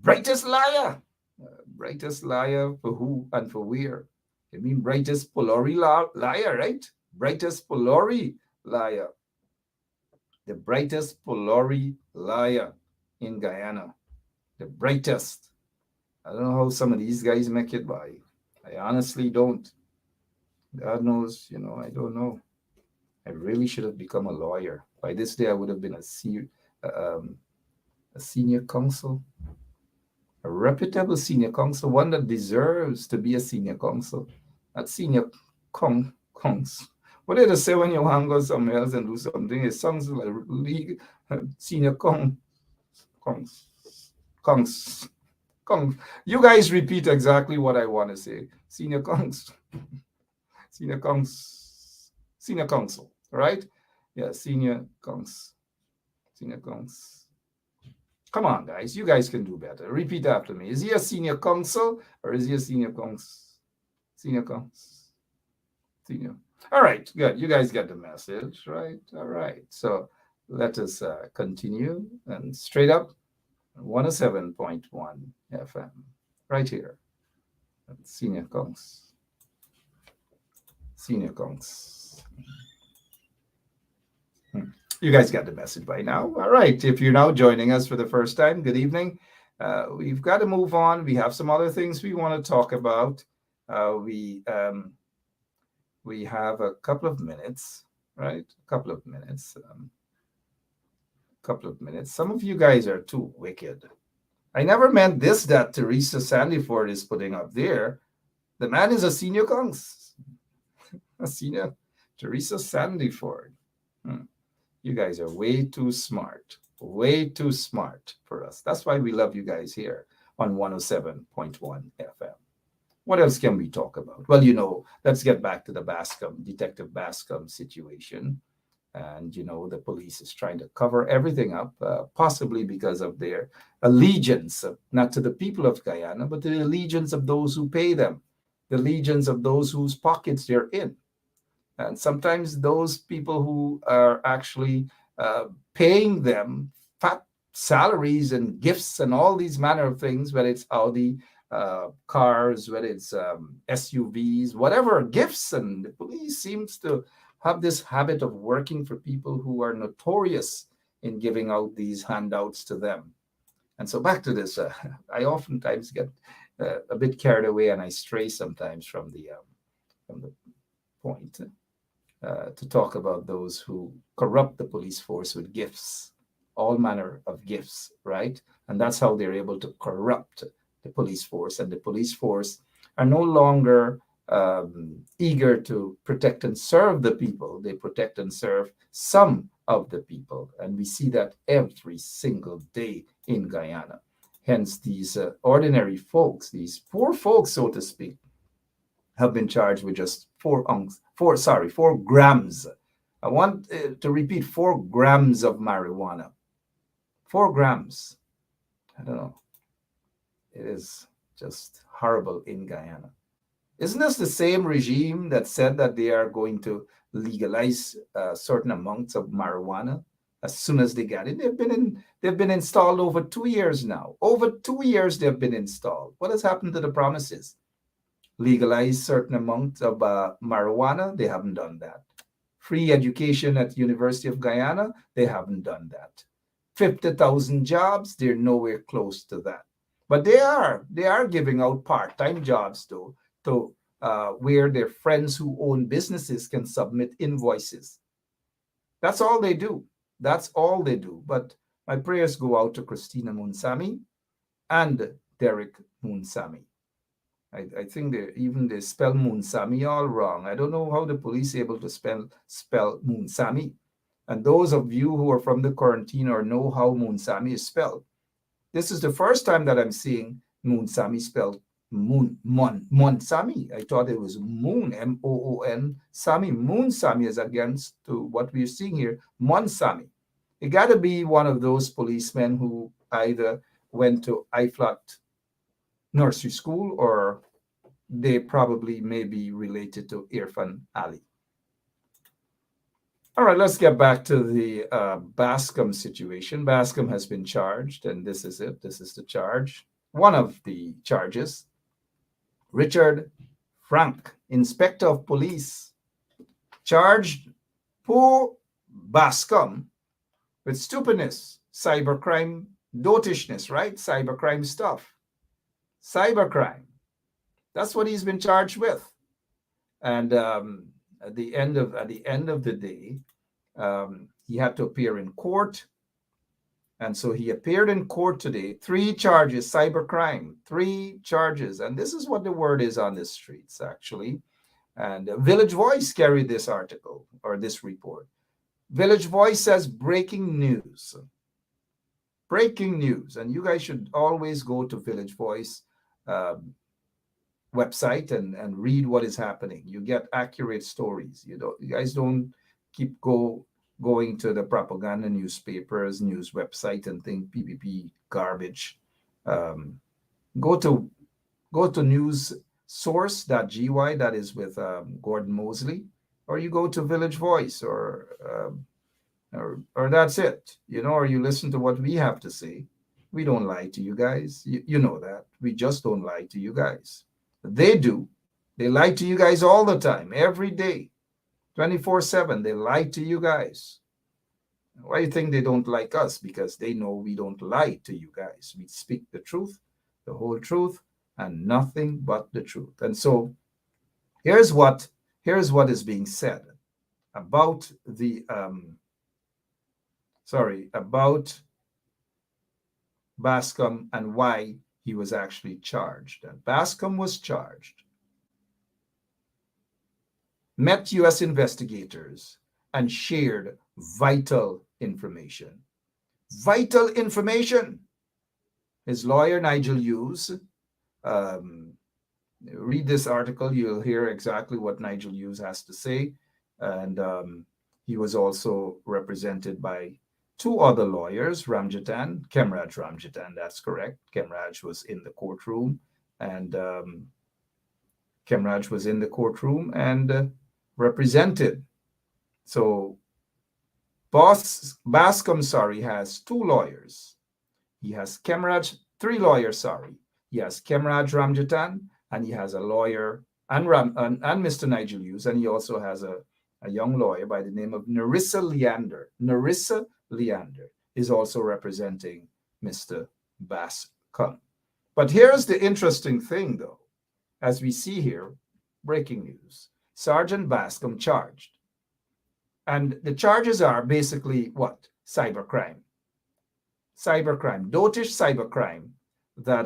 Brightest liar. Brightest liar for who and for where? I mean, brightest Polari liar, right? Brightest Polari liar. The brightest Polari liar in Guyana. The brightest. I don't know how some of these guys make it by. I honestly don't. God knows, I don't know. I really should have become a lawyer. By this day, I would have been a senior counsel. A reputable senior counsel, one that deserves to be a senior counsel, not senior cons. What did they say when you hang out somewhere else and do something? It sounds like league, senior cons. You guys repeat exactly what I want to say. Senior counsel, right? Yeah, senior counsel. Come on, guys. You guys can do better. Repeat after me. Is he a senior counsel or is he a senior counsel? Senior. All right, good. You guys get the message, right? All right. So let us continue and straight up 107.1 FM right here. Senior counsel. You guys got the message by now. All right. If you're now joining us for the first time, good evening. We've got to move on. We have some other things we want to talk about. We have a couple of minutes, right? A couple of minutes. Some of you guys are too wicked. I never meant this that Teresa Sandiford is putting up there. The man is a senior counsel. A senior Teresa Sandiford. You guys are way too smart for us. That's why we love you guys here on 107.1 FM. What else can we talk about? Well, let's get back to the Bascom, Detective Bascom situation. And, the police is trying to cover everything up, possibly because of their allegiance, not to the people of Guyana, but to the allegiance of those who pay them, the allegiance of those whose pockets they're in. And sometimes those people who are actually paying them fat salaries and gifts and all these manner of things, whether it's Audi cars, whether it's SUVs, whatever, gifts. And the police seems to have this habit of working for people who are notorious in giving out these handouts to them. And so back to this, I oftentimes get a bit carried away and I stray sometimes from the point to talk about those who corrupt the police force with gifts, all manner of gifts, right? And that's how they're able to corrupt the police force. And the police force are no longer eager to protect and serve the people. They protect and serve some of the people. And we see that every single day in Guyana. Hence, these ordinary folks, these poor folks, so to speak, have been charged with just 4 grams. I want to repeat, 4 grams of marijuana. 4 grams. I don't know. It is just horrible in Guyana. Isn't this the same regime that said that they are going to legalize certain amounts of marijuana as soon as they get it? They've been installed over 2 years now. Over 2 years they've been installed. What has happened to the promises? Legalize certain amounts of marijuana? They haven't done that. Free education at University of Guyana? They haven't done that. 50,000 jobs? They're nowhere close to that. But they are giving out part-time jobs though, to where their friends who own businesses can submit invoices. That's all they do. But my prayers go out to Christina Munsami and Derek Munsami. I think they spell Munsami all wrong. I don't know how the police are able to spell Munsami. And those of you who are from the quarantine or know how Munsami is spelled, this is the first time that I'm seeing Munsami spelled Munsami. I thought it was Moon, M-O-O-N, Sami. Munsami is against to what we're seeing here, Munsami. It got to be one of those policemen who either went to IFLOT nursery school or they probably may be related to Irfan Ali. All right, let's get back to the Bascom situation. Bascom has been charged, and this is it. This is the charge. One of the charges. Richard Frank, Inspector of Police, charged poor Bascom with stupidness, cybercrime, dotishness, right? Cybercrime stuff. Cybercrime. That's what he's been charged with. And at the end of the day, he had to appear in court. And so he appeared in court today. 3 charges, cybercrime, 3 charges. And this is what the word is on the streets, actually. And Village Voice carried this article or this report. Village Voice says breaking news. Breaking news. And you guys should always go to Village Voice website and read what is happening. You get accurate stories. You guys don't keep going to the propaganda newspapers, news website and think PPP garbage. Go to newssource.gy, that is with Gordon Mosley, or you go to Village Voice, or that's it, or you listen to what we have to say. We don't lie to you guys. You know that. We just don't lie to you guys. They do. They lie to you guys all the time, every day, 24/7. They lie to you guys. Why do you think they don't like us? Because they know we don't lie to you guys. We speak the truth, the whole truth, and nothing but the truth. And so here's what is being said about about Bascom and why he was actually charged. And Bascom was charged, met U.S. investigators, and shared vital information. Vital information. His lawyer, Nigel Hughes, read this article, you'll hear exactly what Nigel Hughes has to say. And he was also represented by 2 other lawyers, Kemraj Ramjatan, that's correct. Kemraj was in the courtroom, and represented. So Bascom, has 2 lawyers. He has 3 lawyers, He has Kemraj Ramjatan, and he has a lawyer, and Mr. Nigel Hughes, and he also has a young lawyer by the name of Narissa Leander. Narissa Leander is also representing Mr. Bascom. But here's the interesting thing, though. As we see here, breaking news. Sergeant Bascom charged. And the charges are basically what? Cybercrime. Dotish cybercrime. That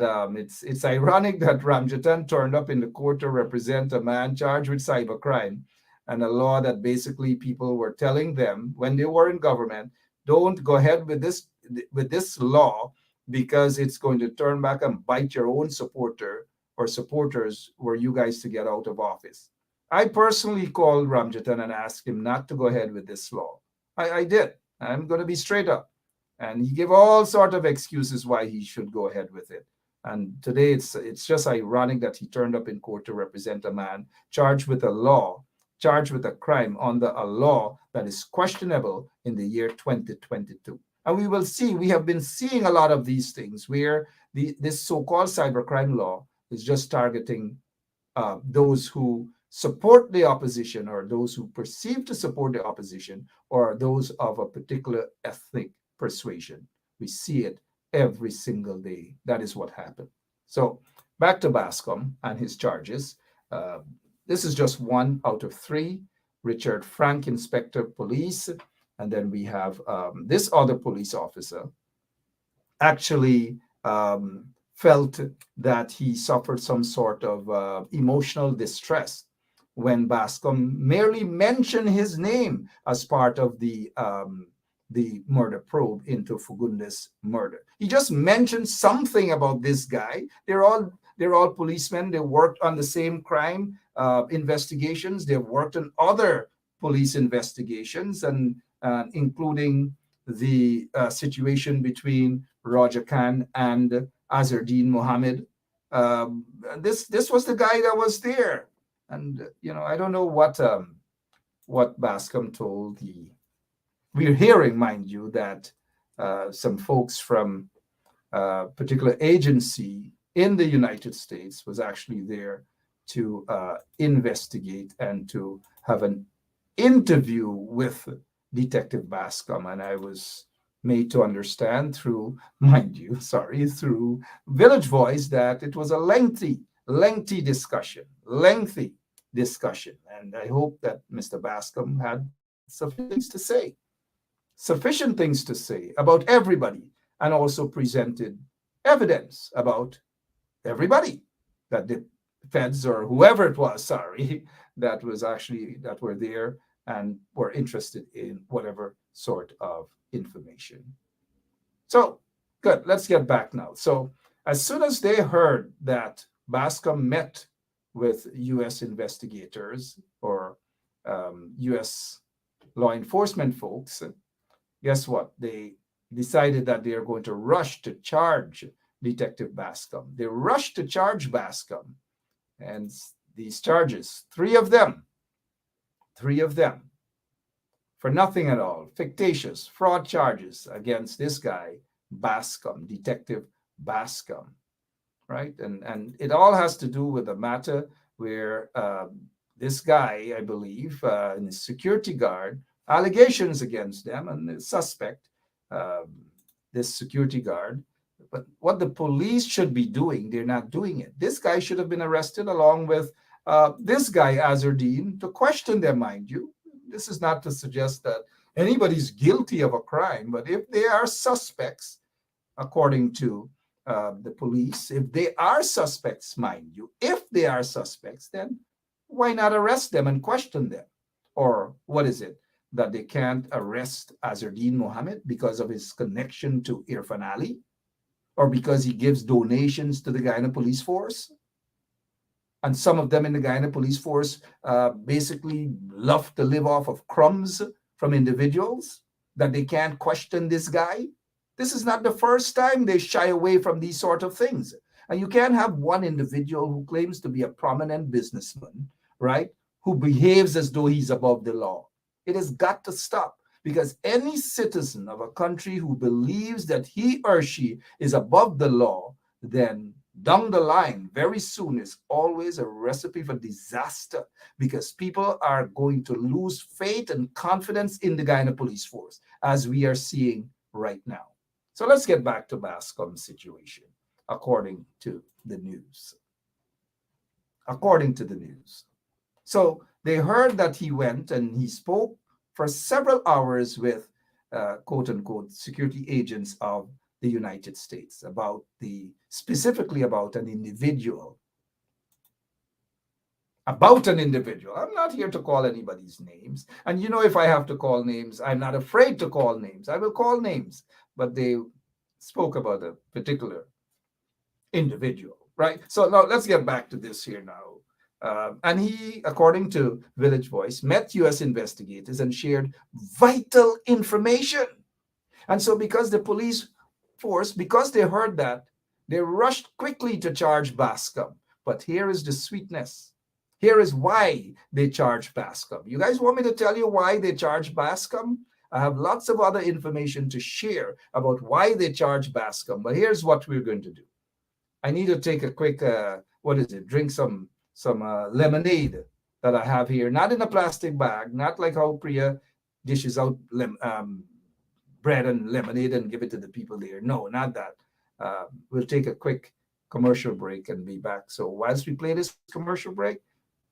it's ironic that Ramjatan turned up in the court to represent a man charged with cybercrime, and a law that basically people were telling them when they were in government, don't go ahead with this law because it's going to turn back and bite your own supporter or supporters were you guys to get out of office. I personally called Ramjatan and asked him not to go ahead with this law. I did. I'm going to be straight up. And he gave all sorts of excuses why he should go ahead with it. And today it's just ironic that he turned up in court to represent a man charged with a crime under a law that is questionable in the year 2022. And we have been seeing a lot of these things where this so-called cybercrime law is just targeting those who support the opposition, or those who perceive to support the opposition, or those of a particular ethnic persuasion. We see it every single day. That is what happened. So back to Bascom and his charges. This is just 1 out of 3. Richard Frank, Inspector Police, and then we have this other police officer actually felt that he suffered some sort of emotional distress when Bascom merely mentioned his name as part of the murder probe into Fugunde's murder. He just mentioned something about this guy. They're all policemen. They worked on the same crime investigations. They've worked on other police investigations, and including the situation between Roger Khan and Azardine Mohammed. This was the guy that was there. And, I don't know what Bascom told we're hearing, mind you, that some folks from a particular agency in the United States was actually there to investigate and to have an interview with Detective Bascom. And I was made to understand through Village Voice that it was a lengthy discussion. And I hope that Mr. Bascom had sufficient things to say about everybody. and also presented evidence about everybody that the feds or whoever it was, that were there and were interested in whatever sort of information. So good, let's get back now. So as soon as they heard that Bascom met with U.S. investigators or U.S. law enforcement folks, guess what? They decided that they are going to rush to charge Detective Bascom. They rushed to charge Bascom. And these charges, three of them, for nothing at all, fictitious fraud charges against this guy, Bascom, Detective Bascom, right? And it all has to do with a matter where this guy, I believe, and his security guard, allegations against them and the suspect, this security guard. But what the police should be doing, they're not doing it. This guy should have been arrested along with this guy, Azardine, to question them, mind you. This is not to suggest that anybody's guilty of a crime, but if they are suspects, according to the police, if they are suspects, mind you, if they are suspects, then why not arrest them and question them? Or what is it, that they can't arrest Azardine Mohammed because of his connection to Irfan Ali? Or because he gives donations to the Guyana police force? And some of them in the Guyana police force basically love to live off of crumbs from individuals, that they can't question this guy? This is not the first time they shy away from these sort of things. And you can't have one individual who claims to be a prominent businessman, right, who behaves as though he's above the law. It has got to stop. Because any citizen of a country who believes that he or she is above the law, then down the line, very soon, is always a recipe for disaster, because people are going to lose faith and confidence in the Guyana police force, as we are seeing right now. So let's get back to Bascom's situation, according to the news. So they heard that he went and he spoke for several hours with quote unquote security agents of the United States specifically about an individual. I'm not here to call anybody's names. And if I have to call names, I'm not afraid to call names. I will call names. But they spoke about a particular individual, right? So now let's get back to this here now. And he, according to Village Voice, met U.S. investigators and shared vital information. And so because the police force, because they heard that, they rushed quickly to charge Bascom. But here is the sweetness. Here is why they charged Bascom. You guys want me to tell you why they charged Bascom? I have lots of other information to share about why they charged Bascom. But here's what we're going to do. I need to take a quick, drink some lemonade that I have here, not in a plastic bag, not like how Priya dishes out bread and lemonade and give it to the people there. No, not that. We'll take a quick commercial break and be back. So whilst we play this commercial break,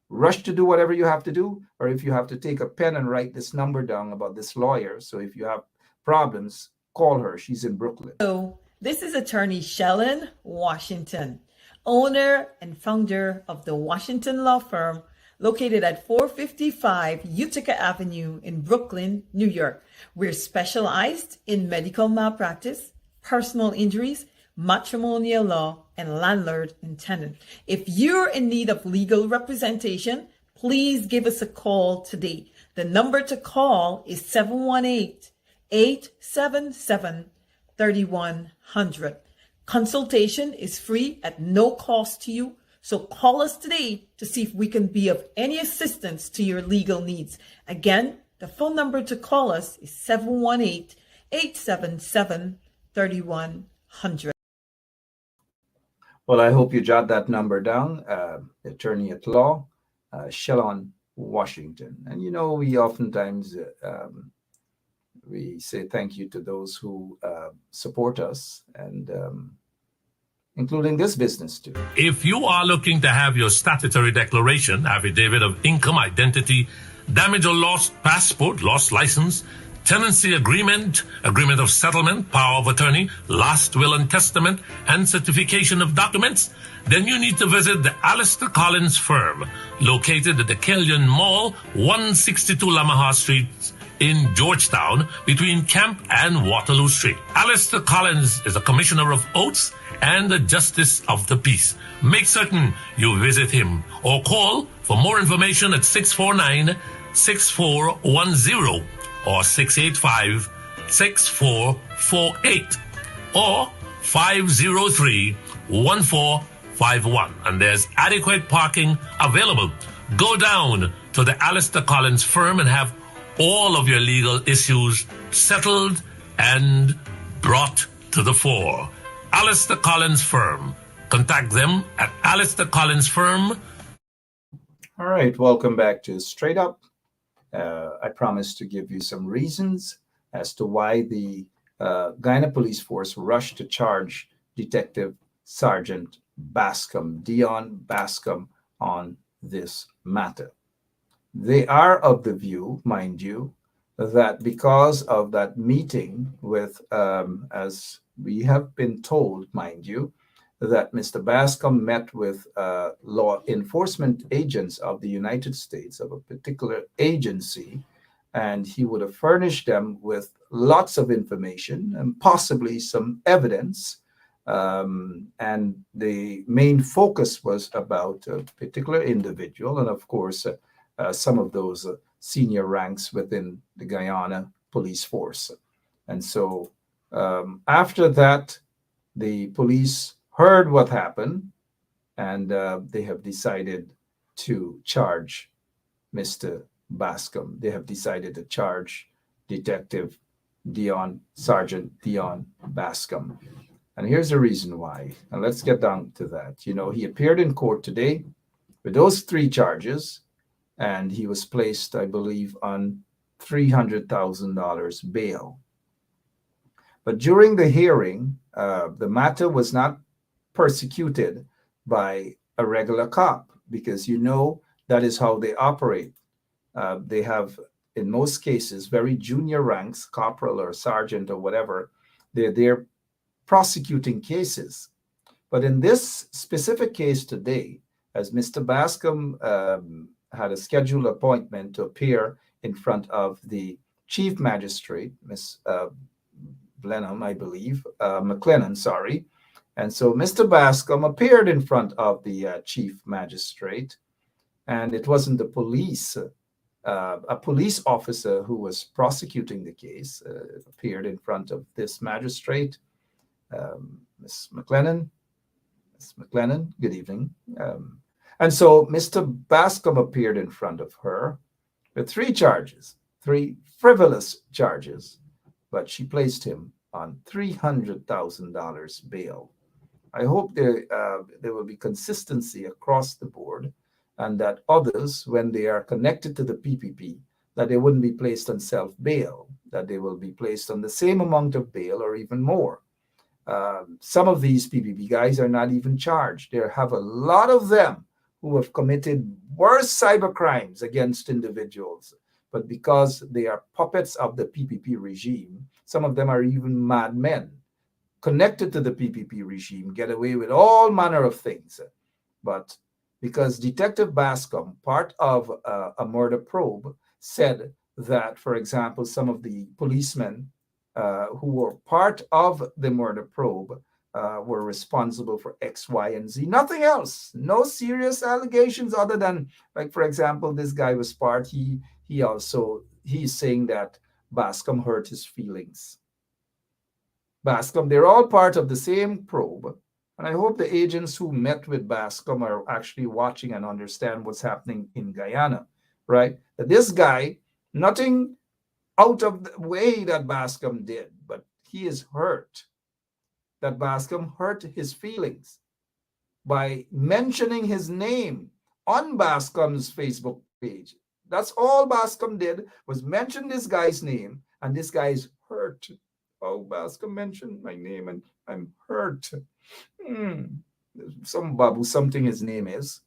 rush to do whatever you have to do, or if you have to take a pen and write this number down about this lawyer. So if you have problems, call her. She's in Brooklyn. So this is attorney Shellen Washington, owner and founder of the Washington law firm located at 455 Utica Avenue in Brooklyn, New York. We're specialized in medical malpractice, personal injuries, matrimonial law, and landlord and tenant. If you're in need of legal representation, please give us a call today. The number to call is 718-877-3100. Consultation is free at no cost to you. So call us today to see if we can be of any assistance to your legal needs. Again, the phone number to call us is 718-877-3100. Well, I hope you jot that number down. Attorney at law, Shellen Washington. And we oftentimes we say thank you to those who support us, and including this business too. If you are looking to have your statutory declaration, affidavit of income, identity, damage or lost passport, lost license, tenancy agreement, agreement of settlement, power of attorney, last will and testament, and certification of documents, then you need to visit the Alistair Collins firm, located at the Kellyan Mall, 162 Lamaha Street in Georgetown, between Camp and Waterloo Street. Alistair Collins is a commissioner of oaths and a justice of the peace. Make certain you visit him or call for more information at 649-6410 or 685-6448 or 503-1451. And there's adequate parking available. Go down to the Alistair Collins firm and have all of your legal issues settled and brought to the fore. Alistair Collins firm. Contact them at Alistair Collins firm. All right, welcome back to Straight Up. I promised to give you some reasons as to why the Guyana Police Force rushed to charge Detective Sergeant Bascom, Dion Bascom, on this matter. They are of the view, mind you, that because of that meeting with, as we have been told, mind you, that Mr. Bascom met with law enforcement agents of the United States, of a particular agency, and he would have furnished them with lots of information and possibly some evidence. And the main focus was about a particular individual, and of course, some of those senior ranks within the Guyana Police Force. And so after that, the police heard what happened, and they have decided to charge Mr. Bascom. They have decided to charge Detective Sergeant Dion Bascom. And here's the reason why. And let's get down to that. You know, he appeared in court today with those 3 charges, and he was placed, I believe, on $300,000 bail. But during the hearing, the matter was not persecuted by a regular cop, because you know that is how they operate. They have, in most cases, very junior ranks, corporal or sergeant or whatever. They're prosecuting cases. But in this specific case today, as Mr. Bascom had a scheduled appointment to appear in front of the chief magistrate, Miss Blenheim, I believe, McLennan, sorry. And so Mr. Bascom appeared in front of the chief magistrate, and it wasn't the police. A police officer who was prosecuting the case appeared in front of this magistrate, Miss McLennan. Miss McLennan, good evening. And so Mr. Bascom appeared in front of her with 3 charges, 3 frivolous charges, but she placed him on $300,000 bail. I hope there will be consistency across the board, and that others, when they are connected to the PPP, that they wouldn't be placed on self-bail, that they will be placed on the same amount of bail or even more. Some of these PPP guys are not even charged. There have a lot of them who have committed worse cyber crimes against individuals, but because they are puppets of the PPP regime, some of them are even madmen connected to the PPP regime, get away with all manner of things. But because Detective Bascom, part of a murder probe, said that, for example, some of the policemen who were part of the murder probe were responsible for X, Y, and Z. Nothing else. No serious allegations other than, like, for example, this guy was part. He's saying that Bascom hurt his feelings. Bascom, they're all part of the same probe. And I hope the agents who met with Bascom are actually watching and understand what's happening in Guyana, right? That this guy, nothing out of the way that Bascom did, but he is hurt. That Bascom hurt his feelings by mentioning his name on Bascom's Facebook page. That's all Bascom did, was mention this guy's name, and this guy is hurt. Oh, Bascom mentioned my name and I'm hurt. Some Babu, something his name is.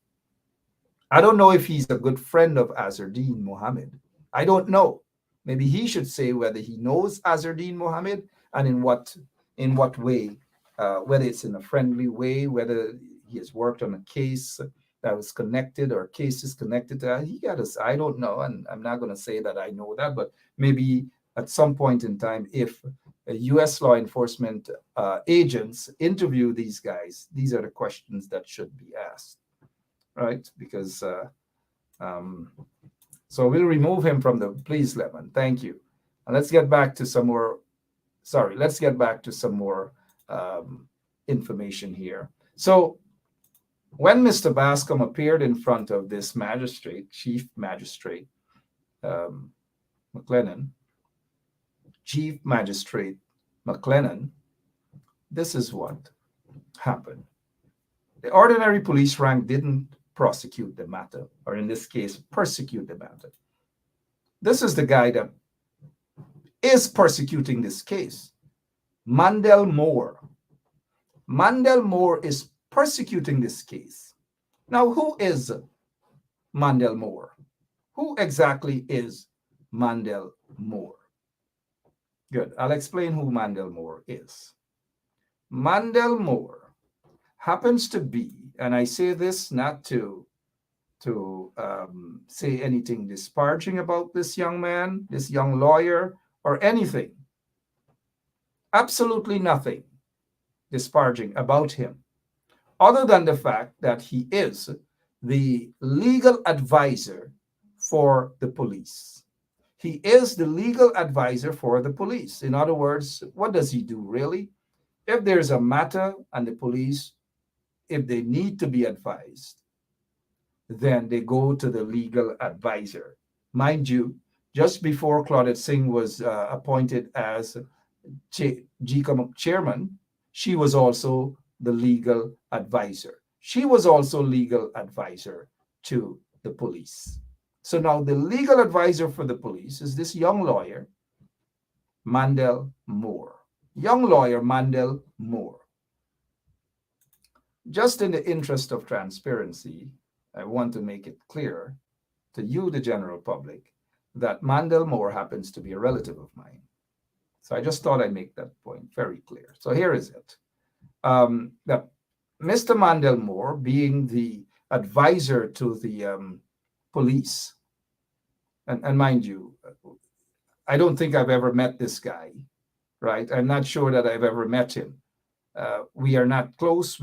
I don't know if he's a good friend of Azardine Mohammed. I don't know. Maybe he should say whether he knows Azardine Mohammed and in what way, whether it's in a friendly way, whether he has worked on a case that was connected or cases connected to that. He got us. I don't know, and I'm not going to say that I know that, but maybe at some point in time, if U.S. law enforcement agents interview these guys, these are the questions that should be asked, right? Because so we'll remove him from the, please, Lemon. Thank you. And let's get back to some more. Sorry, let's get back to some more information here. So when Mr. Bascom appeared in front of this magistrate, Chief Magistrate McLennan, Chief Magistrate McLennan, this is what happened. The ordinary police rank didn't prosecute the matter, or in this case, persecute the matter. This is the guy that is persecuting this case, Mandel Moore. Mandel Moore is persecuting this case. Now, who is Mandel Moore? Who exactly is Mandel Moore? Good. I'll explain who Mandel Moore is. Mandel Moore happens to be, and I say this not to say anything disparaging about this young man, this young lawyer, or anything. Absolutely nothing disparaging about him, other than the fact that he is the legal advisor for the police. He is the legal advisor for the police. In other words, what does he do really? If there's a matter and the police, if they need to be advised, then they go to the legal advisor. Mind you, just before Claudette Singh was appointed as GECOM chairman, she was also the legal advisor. She was also legal advisor to the police. So now the legal advisor for the police is this young lawyer, Mandel Moore. Young lawyer Mandel Moore. Just in the interest of transparency, I want to make it clear to you, the general public, that Mandel Moore happens to be a relative of mine. So I just thought I'd make that point very clear. So here is it. That Mr. Mandel Moore, being the advisor to the police, and mind you, I don't think I've ever met this guy, right? I'm not sure that I've ever met him. We are not close.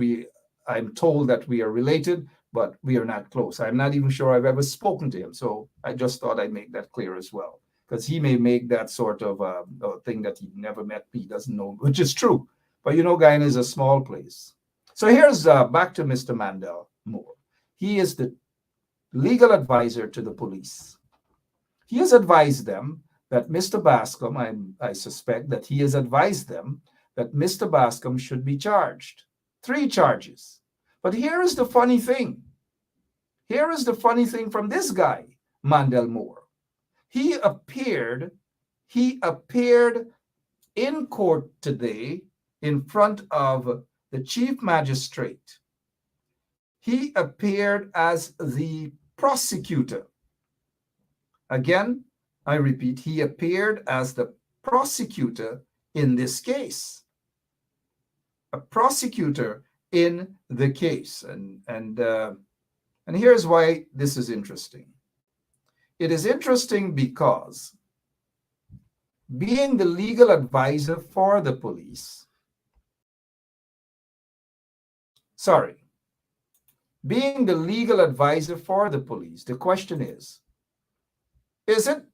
I'm told that we are related, but we are not close. I'm not even sure I've ever spoken to him. So I just thought I'd make that clear as well, because he may make that sort of thing that he never met me, doesn't know, which is true. But you know, Guyana is a small place. So here's back to Mr. Mandel Moore. He is the legal advisor to the police. He has advised them that Mr. Bascom, I suspect that he has advised them that Mr. Bascom should be charged. 3 charges. But here is the funny thing. Here is the funny thing from this guy, Mandel Moore. He appeared in court today in front of the chief magistrate. He appeared as the prosecutor. Again, I repeat, he appeared as the prosecutor in this case. A prosecutor in the case. And here's why this is interesting. It is interesting because being the legal advisor for the police, being the legal advisor for the police, the question is it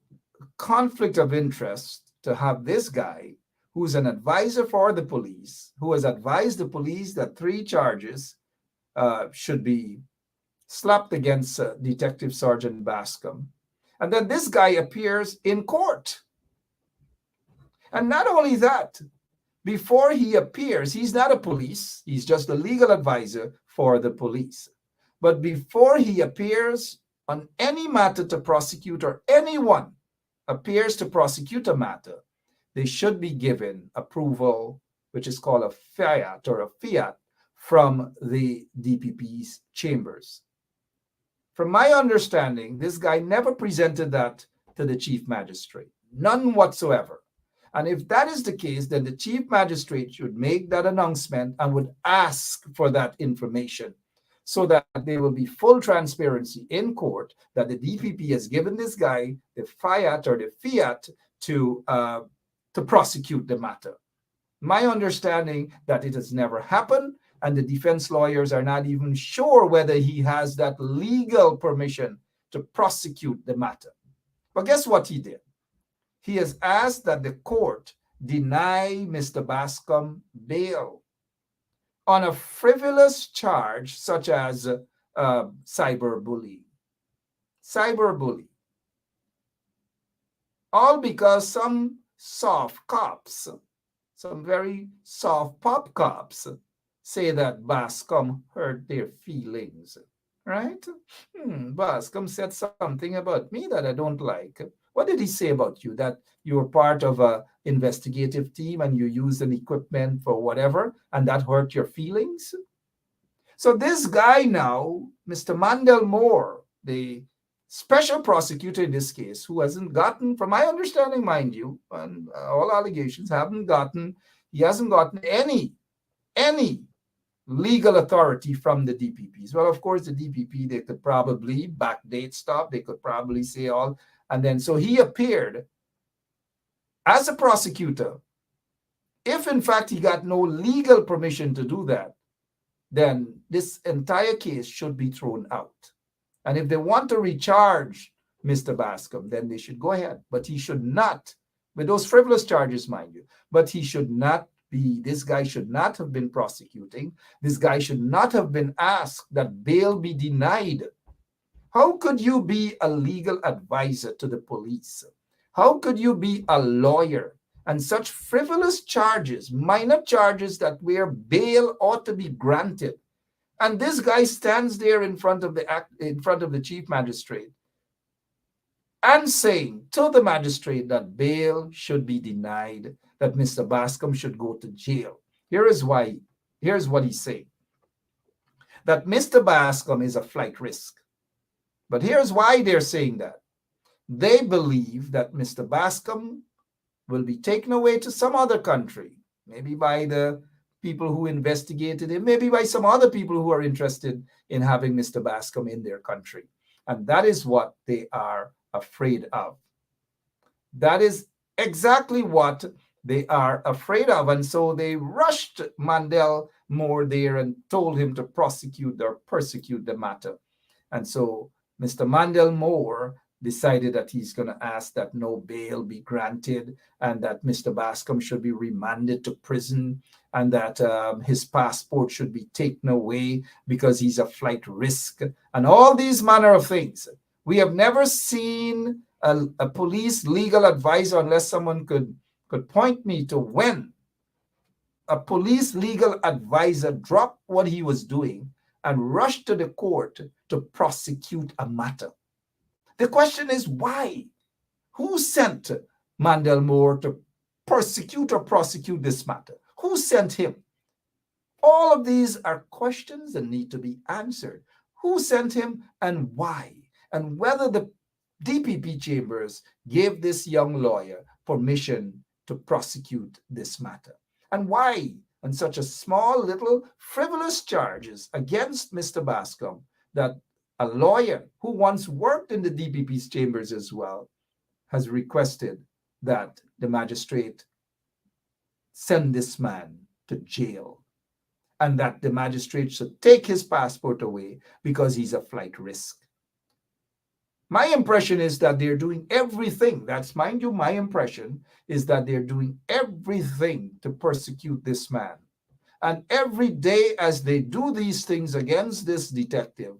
conflict of interest to have this guy who's an advisor for the police, who has advised the police that 3 charges should be slapped against Detective Sergeant Bascom, and then this guy appears in court? And not only that, before he appears, he's not a police, he's just a legal advisor for the police. But before he appears on any matter to prosecute, or anyone appears to prosecute a matter, they should be given approval, which is called a fiat from the DPP's chambers. From my understanding, this guy never presented that to the chief magistrate. None whatsoever. And if that is the case, then the chief magistrate should make that announcement and would ask for that information so that there will be full transparency in court that the DPP has given this guy the fiat or the fiat to prosecute the matter. My understanding that it has never happened, and the defense lawyers are not even sure whether he has that legal permission to prosecute the matter. But guess what he did? He has asked that the court deny Mr. Bascom bail on a frivolous charge such as cyberbullying. Cyberbullying. All because some soft cops, some very soft pop cops, say that Bascom hurt their feelings, right? Bascom said something about me that I don't like. What did he say about you? That you were part of an investigative team and you used an equipment for whatever, and that hurt your feelings? So this guy now, Mr. Mandel Moore, the special prosecutor in this case, who hasn't gotten, from my understanding, mind you, and all allegations he hasn't gotten any legal authority from the DPPs. Well, of course, the DPP, they could probably backdate stuff. They could probably say all. And then, so he appeared as a prosecutor. If, in fact, he got no legal permission to do that, then this entire case should be thrown out. And if they want to recharge Mr. Bascom, then they should go ahead. But he should not, with those frivolous charges, mind you, but he should not be, this guy should not have been prosecuting. This guy should not have been asked that bail be denied. How could you be a legal advisor to the police? How could you be a lawyer and such frivolous charges, minor charges that where bail ought to be granted? And this guy stands there in front of the chief magistrate and saying to the magistrate that bail should be denied, that Mr. Bascom should go to jail. Here's what he's saying. That Mr. Bascom is a flight risk. But here's why they're saying that. They believe that Mr. Bascom will be taken away to some other country, maybe by the people who investigated him, maybe by some other people who are interested in having Mr. Bascom in their country. And that is what they are afraid of. That is exactly what they are afraid of. And so they rushed Mandel Moore there and told him to prosecute or persecute the matter. And so Mr. Mandel Moore decided that he's going to ask that no bail be granted and that Mr. Bascom should be remanded to prison and that his passport should be taken away because he's a flight risk and all these manner of things. We have never seen a police legal advisor, unless someone could point me to when a police legal advisor dropped what he was doing and rushed to the court to prosecute a matter. The question is why? Who sent Mandel Moore to persecute or prosecute this matter? Who sent him? All of these are questions that need to be answered. Who sent him and why? And whether the DPP chambers gave this young lawyer permission to prosecute this matter. And why, on such a small, little, frivolous charges against Mr. Bascom, that a lawyer who once worked in the DPP's chambers as well has requested that the magistrate send this man to jail and that the magistrate should take his passport away because he's a flight risk. My impression is that they're doing everything. That's, mind you, my impression is that they're doing everything to persecute this man. And every day as they do these things against this detective,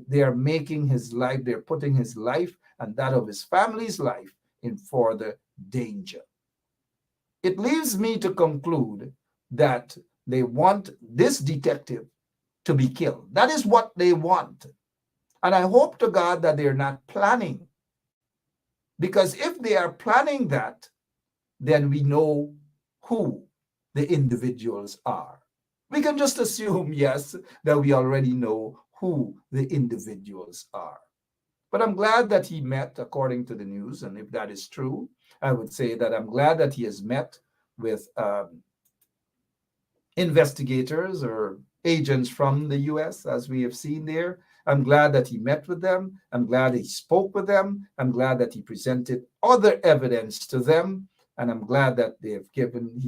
they are making his life, they're putting his life and that of his family's life in further danger. It leaves me to conclude that they want this detective to be killed. That is what they want. And I hope to God that they're not planning. Because if they are planning that, then we know who the individuals are. We can just assume, yes, that we already know who the individuals are. But I'm glad that he met, according to the news, and if that is true, I would say that I'm glad that he has met with investigators or agents from the US, as we have seen there. I'm glad that he met with them. I'm glad he spoke with them. I'm glad that he presented other evidence to them. And I'm glad that he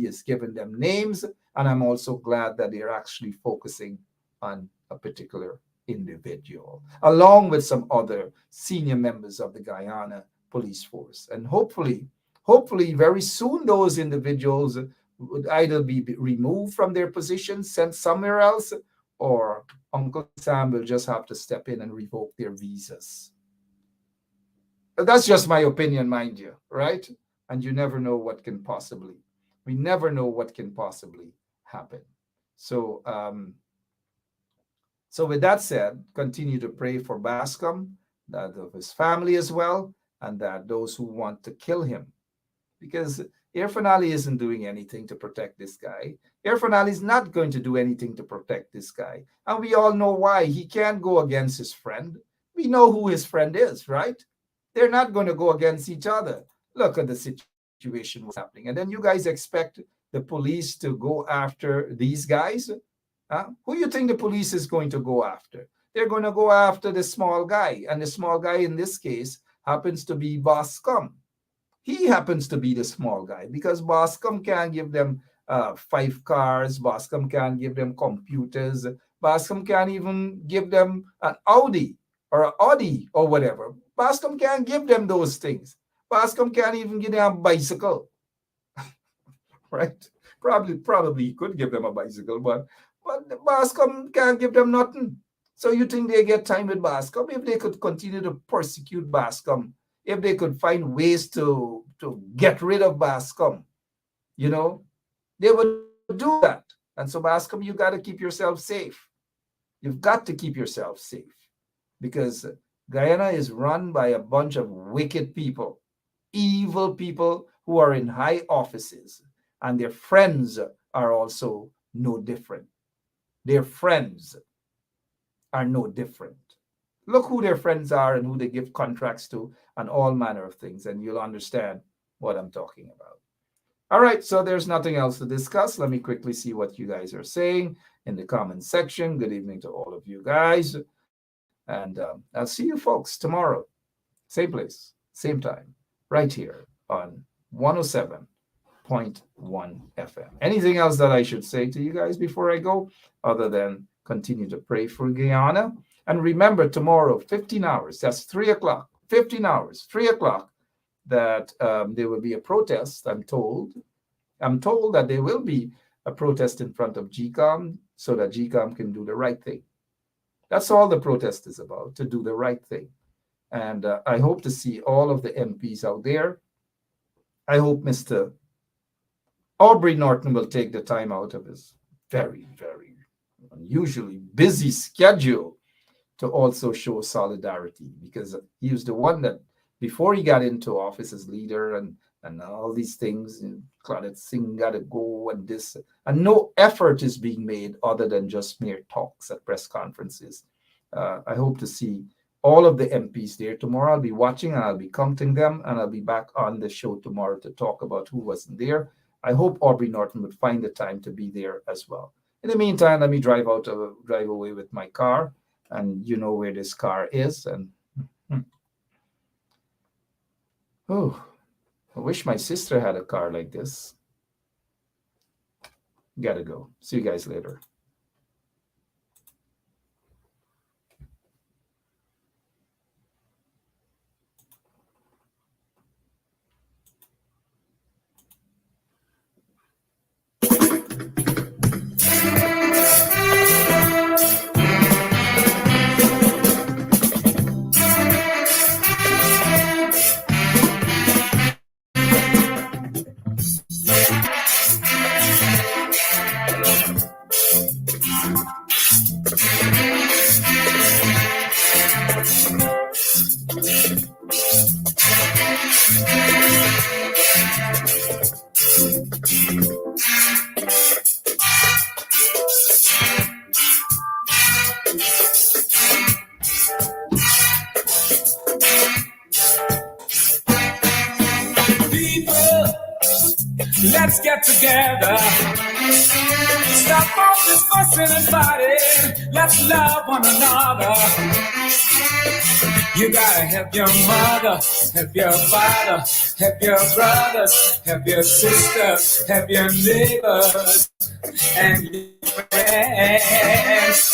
has given them names. And I'm also glad that they're actually focusing on a particular individual, along with some other senior members of the Guyana police force. And hopefully very soon those individuals would either be removed from their position, sent somewhere else, or Uncle Sam will just have to step in and revoke their visas. But that's just my opinion, mind you, right? And you never know what can possibly, we never know what can possibly happen. So, so with that said, continue to pray for Bascom, that of his family as well, and that those who want to kill him, because Irfan isn't doing anything to protect this guy. Irfan is not going to do anything to protect this guy. And we all know why. He can't go against his friend. We know who his friend is, right? They're not going to go against each other. Look at the situation what's happening. And then you guys expect the police to go after these guys? Who do you think the police is going to go after? They're going to go after the small guy. And the small guy in this case happens to be Bascom. He happens to be the small guy because Bascom can't give them 5 cars. Bascom can't give them computers. Bascom can't even give them an Audi or an Audi or whatever. Bascom can't give them those things. Bascom can't even give them a bicycle, right? Probably he could give them a bicycle, but Bascom can't give them nothing. So you think they get time with Bascom? If they could continue to persecute Bascom, if they could find ways to get rid of Bascom, you know, they would do that. And so Bascom, you got to keep yourself safe. You've got to keep yourself safe because Guyana is run by a bunch of wicked people, evil people who are in high offices, and their friends are also no different. Their friends are no different. Look who their friends are and who they give contracts to and all manner of things, and you'll understand what I'm talking about. All right, so there's nothing else to discuss. Let me quickly see what you guys are saying in the comment section. Good evening to all of you guys. And I'll see you folks tomorrow. Same place, same time, right here on 107.1 FM. Anything else that I should say to you guys before I go, other than continue to pray for Guyana? And remember, tomorrow, 15 hours, that's 3 o'clock, 15 hours, 3 o'clock, that there will be a protest, I'm told. I'm told that there will be a protest in front of GECOM so that GECOM can do the right thing. That's all the protest is about, to do the right thing. And I hope to see all of the MPs out there. I hope Mr. Aubrey Norton will take the time out of his very, very unusually busy schedule to also show solidarity, because he was the one that, before he got into office as leader and all these things, Claudette Singh got to go and this, and no effort is being made other than just mere talks at press conferences. I hope to see all of the MPs there tomorrow. I'll be watching and I'll be counting them, and I'll be back on the show tomorrow to talk about who wasn't there. I hope Aubrey Norton would find the time to be there as well. In the meantime, let me drive away with my car, and you know where this car is. And oh, I wish my sister had a car like this. Gotta go. See you guys later. Let's get together. Stop all this fussing and fighting. Let's love one another. You gotta help your mother, help your father, help your brothers, help your sisters, help your neighbors and your friends.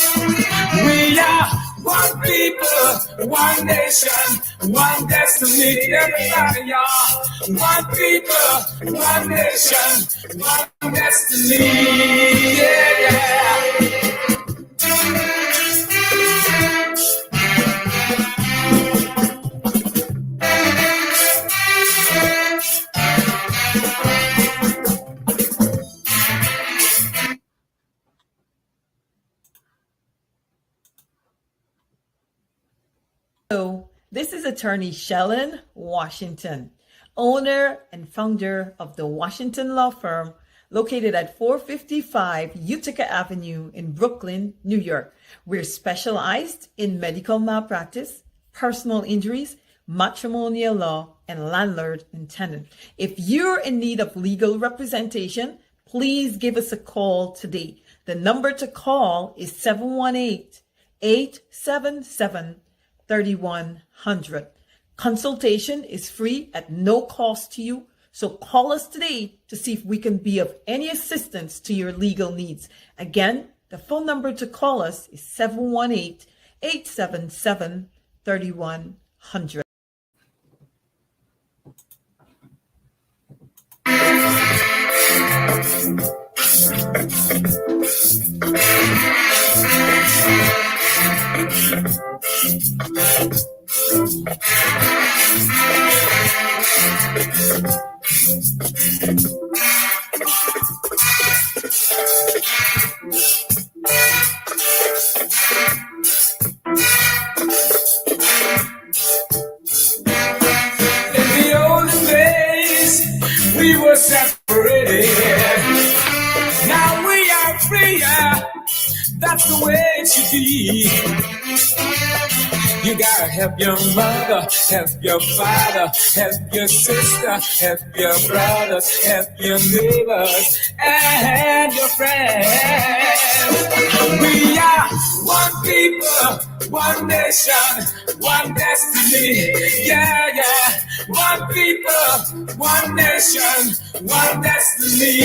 We are one people, one nation, one destiny. Everybody are one people, one nation, one destiny. Yeah, yeah. So, this is attorney Shellen Washington, owner and founder of the Washington law firm located at 455 Utica Avenue in Brooklyn, New York. We're specialized in medical malpractice, personal injuries, matrimonial law, and landlord and tenant. If you're in need of legal representation, please give us a call today. The number to call is 718-877-3100. Consultation is free at no cost to you, so call us today to see if we can be of any assistance to your legal needs. Again, the phone number to call us is 718-877-3100. We were separated. Now we are free. That's the way it should be. You gotta help your mother, help your father, help your sister, help your brothers, help your neighbors and your friends. We are one people, one nation, one destiny. Yeah, yeah. One people, one nation, one destiny.